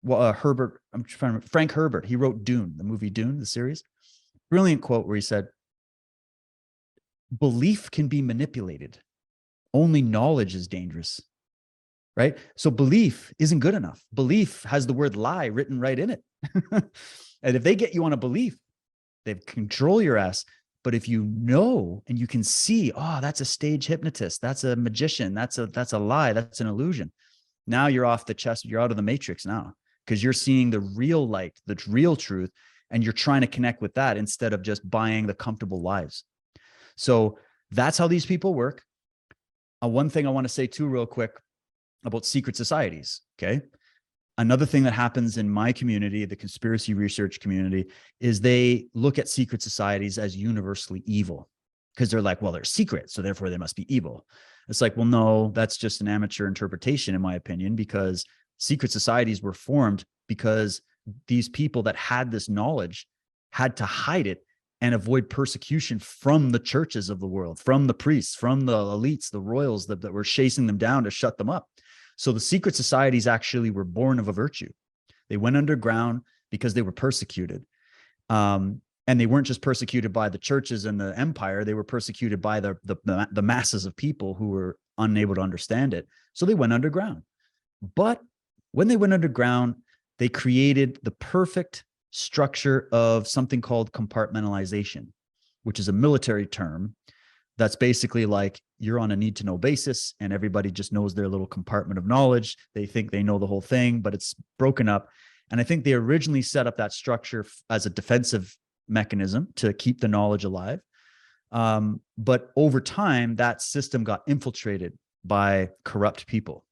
Frank Herbert, he wrote Dune, the movie Dune, the series. Brilliant quote where he said, belief can be manipulated. Only knowledge is dangerous. Right? So belief isn't good enough. Belief has the word lie written right in it. And if they get you on a belief, they control your ass. But if you know and you can see, oh, that's a stage hypnotist, that's a magician, that's a lie, that's an illusion. Now you're off the chest, you're out of the matrix now, because you're seeing the real light, the real truth, and you're trying to connect with that instead of just buying the comfortable lives. So that's how these people work. One thing I want to say too, real quick, about secret societies, okay? Another thing that happens in my community, the conspiracy research community, is they look at secret societies as universally evil. because they're like, well, they're secret, so therefore they must be evil. It's like, well, no, that's just an amateur interpretation, in my opinion, because secret societies were formed because these people that had this knowledge had to hide it and avoid persecution from the churches of the world, from the priests, from the elites, the royals that were chasing them down to shut them up. So the secret societies actually were born of a virtue. They went underground because they were persecuted. And they weren't just persecuted by the churches and the empire. They were persecuted by the masses of people who were unable to understand it. So they went underground. But when they went underground, they created the perfect structure of something called compartmentalization, which is a military term that's basically like you're on a need to know basis and everybody just knows their little compartment of knowledge. They think they know the whole thing, but it's broken up. And I think they originally set up that structure as a defensive mechanism to keep the knowledge alive. But over time, that system got infiltrated by corrupt people.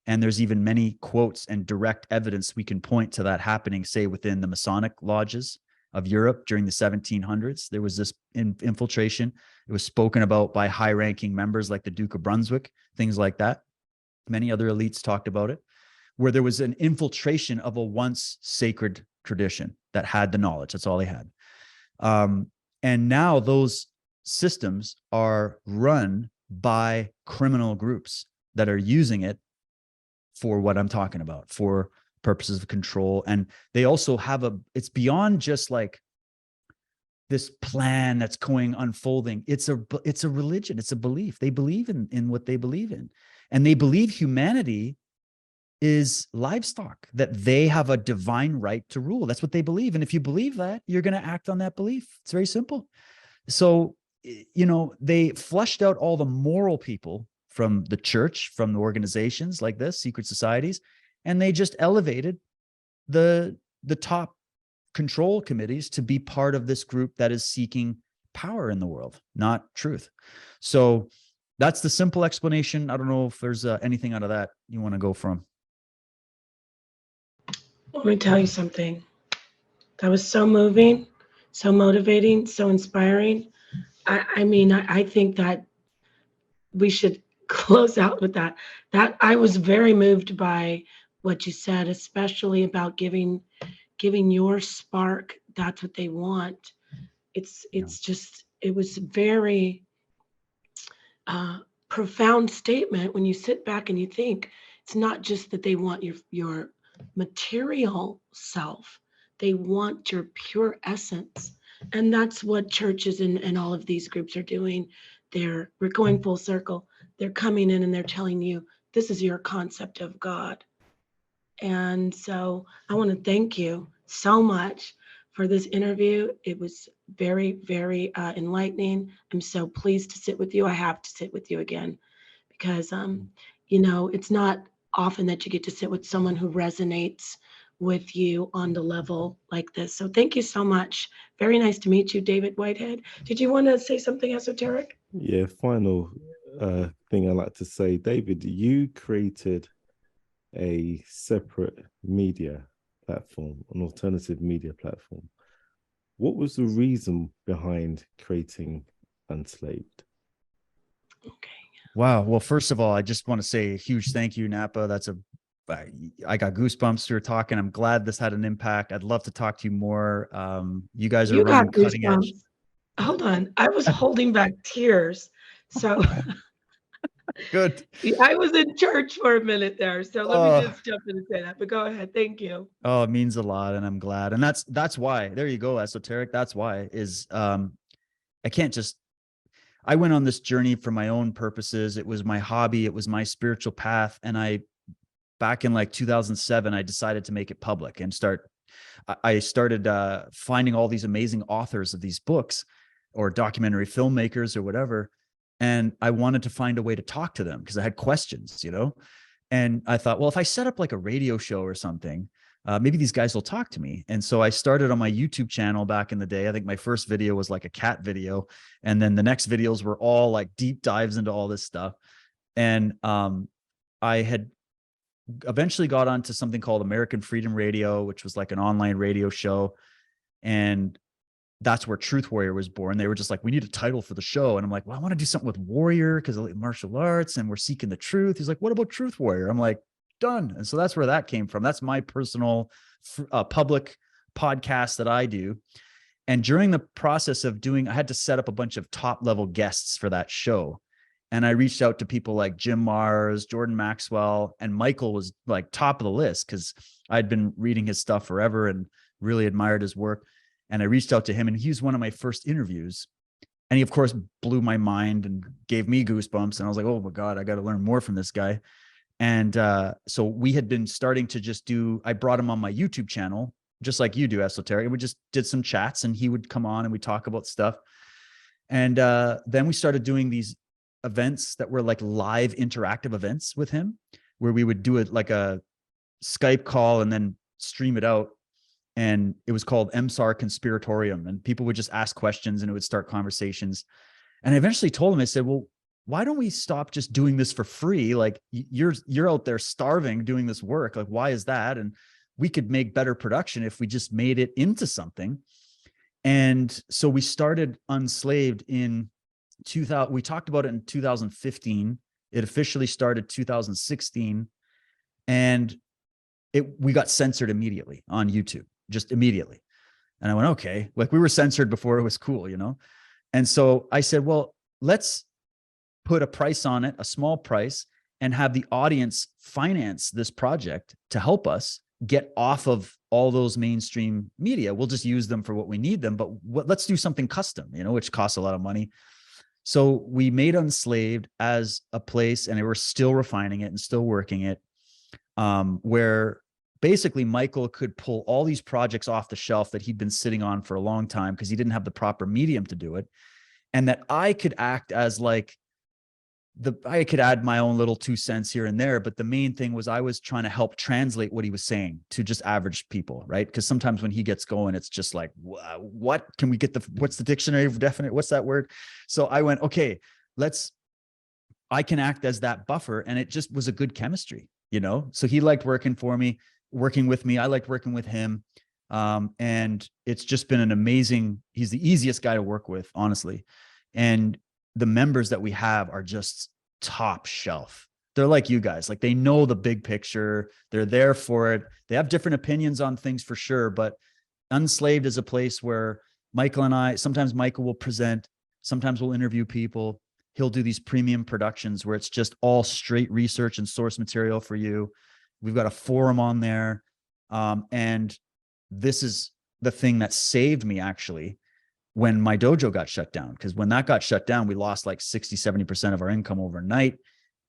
And there's even many quotes and direct evidence we can point to that happening, say, within the Masonic lodges of Europe during the 1700s. There was this infiltration. It was spoken about by high-ranking members like the Duke of Brunswick, things like that. Many other elites talked about it, where there was an infiltration of a once sacred tradition that had the knowledge. That's all they had. And now those systems are run by criminal groups that are using it for what I'm talking about, for purposes of control. And they also have it's beyond just like this plan that's unfolding. It's a religion. It's a belief. They believe in what they believe in. And they believe humanity is livestock, that they have a divine right to rule. That's what they believe. And if you believe that, you're going to act on that belief. It's very simple. So, they flushed out all the moral people from the church, from the organizations like this, secret societies, and they just elevated the top control committees to be part of this group that is seeking power in the world, not truth. So that's the simple explanation. I don't know if there's anything out of that you want to go from. Let me tell you something. That was so moving, so motivating, so inspiring. I think that we should close out with that. That I was very moved by what you said, especially about giving your spark. That's what they want. It was very profound statement when you sit back and you think it's not just that they want your material self, they want your pure essence. And that's what churches and all of these groups are doing. We're going full circle. They're coming in and they're telling you, this is your concept of God. And so I want to thank you so much for this interview. It was very, very enlightening. I'm so pleased to sit with you. I have to sit with you again because, it's not often that you get to sit with someone who resonates with you on the level like this. So thank you so much. Very nice to meet you, David Whitehead. Did you want to say something esoteric? Yeah, final thing I'd like to say, David, you created a separate media platform, an alternative media platform. What was the reason behind creating Unslaved? Okay. Wow. Well, first of all, I just want to say a huge thank you, Napa. I got goosebumps. We were talking. I'm glad this had an impact. I'd love to talk to you more. You guys are running cutting edge. Hold on. I was holding back tears. So good. I was in church for a minute there. So let me just jump in and say that. But go ahead. Thank you. Oh, it means a lot. And I'm glad. And that's why. There you go, esoteric. That's why I went on this journey for my own purposes. It was my hobby. It was my spiritual path. And back in like 2007, I decided to make it public and I started finding all these amazing authors of these books or documentary filmmakers or whatever. And I wanted to find a way to talk to them because I had questions, and I thought, well, if I set up like a radio show or something, maybe these guys will talk to me. And so I started on my YouTube channel back in the day. I think my first video was like a cat video. And then the next videos were all like deep dives into all this stuff. And I had eventually got onto something called American Freedom Radio, which was like an online radio show. And that's where Truth Warrior was born. They were just like, we need a title for the show. And I'm like, well, I want to do something with warrior because I like martial arts and we're seeking the truth. He's like, what about Truth Warrior? I'm like, done. And so that's where that came from. That's my personal public podcast that I do. And during the process of doing, I had to set up a bunch of top level guests for that show. And I reached out to people like Jim Mars, Jordan Maxwell, and Michael was like top of the list because I'd been reading his stuff forever and really admired his work. And I reached out to him, and he was one of my first interviews. And he, of course, blew my mind and gave me goosebumps. And I was like, oh my God, I got to learn more from this guy. And so we had been starting to just do, I brought him on my YouTube channel, just like you do, Esoteric. And we just did some chats and he would come on and we talk about stuff. And then we started doing these events that were like live interactive events with him, where we would do it like a Skype call and then stream it out. And it was called MSAR Conspiratorium. And people would just ask questions and it would start conversations. And I eventually told him, I said, well, why don't we stop just doing this for free? Like you're out there starving doing this work. Like, why is that? And we could make better production if we just made it into something. And so we started Unslaved in 2000. We talked about it in 2015. It officially started 2016. And we got censored immediately on YouTube, just immediately. And I went, okay, like we were censored before it was cool, you know? And so I said, well, let's put a price on it, a small price, and have the audience finance this project to help us get off of all those mainstream media. We'll just use them for what we need them, but let's do something custom, you know, which costs a lot of money. So we made Unslaved as a place, and we're still refining it and still working it, where basically Michael could pull all these projects off the shelf that he'd been sitting on for a long time because he didn't have the proper medium to do it. And that I could act as like I could add my own little 2 cents here and there. But the main thing was I was trying to help translate what he was saying to just average people, right? Because sometimes when he gets going, it's just like, what can we get what's the dictionary of definite? What's that word? So I went, okay, I can act as that buffer. And it just was a good chemistry, you know? So he liked working with me. I liked working with him. And it's just been an amazing, he's the easiest guy to work with, honestly. And the members that we have are just top shelf. They're like you guys, like they know the big picture. They're there for it. They have different opinions on things for sure, but Unslaved is a place where Michael and I, sometimes Michael will present, sometimes we'll interview people. He'll do these premium productions where it's just all straight research and source material for you. We've got a forum on there. And this is the thing that saved me actually when my dojo got shut down. Because when that got shut down, we lost like 60-70% of our income overnight.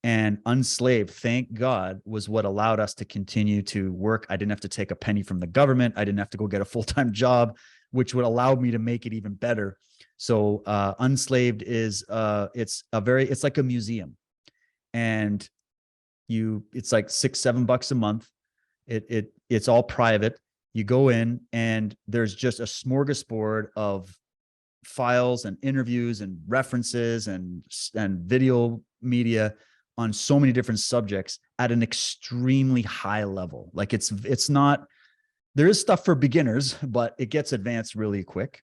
And Unslaved, thank God, was what allowed us to continue to work. I didn't have to take a penny from the government. I didn't have to go get a full-time job, which would allow me to make it even better. So Unslaved is it's like a museum. And it's like $6-7 a month. It's all private. You go in and there's just a smorgasbord of files and interviews and references and video media on so many different subjects at an extremely high level. Like it's not, there is stuff for beginners, but it gets advanced really quick.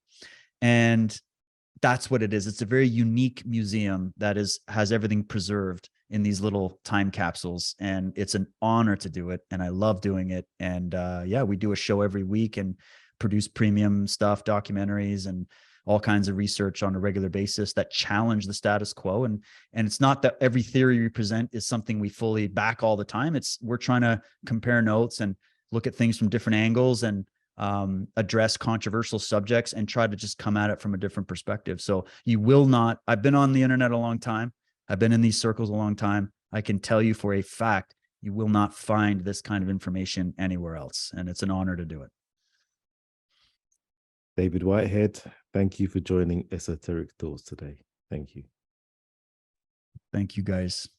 And that's what it is. It's a very unique museum that has everything preserved in these little time capsules. And it's an honor to do it. And I love doing it. And yeah, we do a show every week and produce premium stuff, documentaries, and all kinds of research on a regular basis that challenge the status quo. And it's not that every theory we present is something we fully back all the time. We're trying to compare notes and look at things from different angles and address controversial subjects and try to just come at it from a different perspective. So I've been on the internet a long time. I've been in these circles a long time. I can tell you for a fact, you will not find this kind of information anywhere else. And it's an honor to do it. David Whitehead, thank you for joining Esoteric Thoughts today. Thank you. Thank you, guys.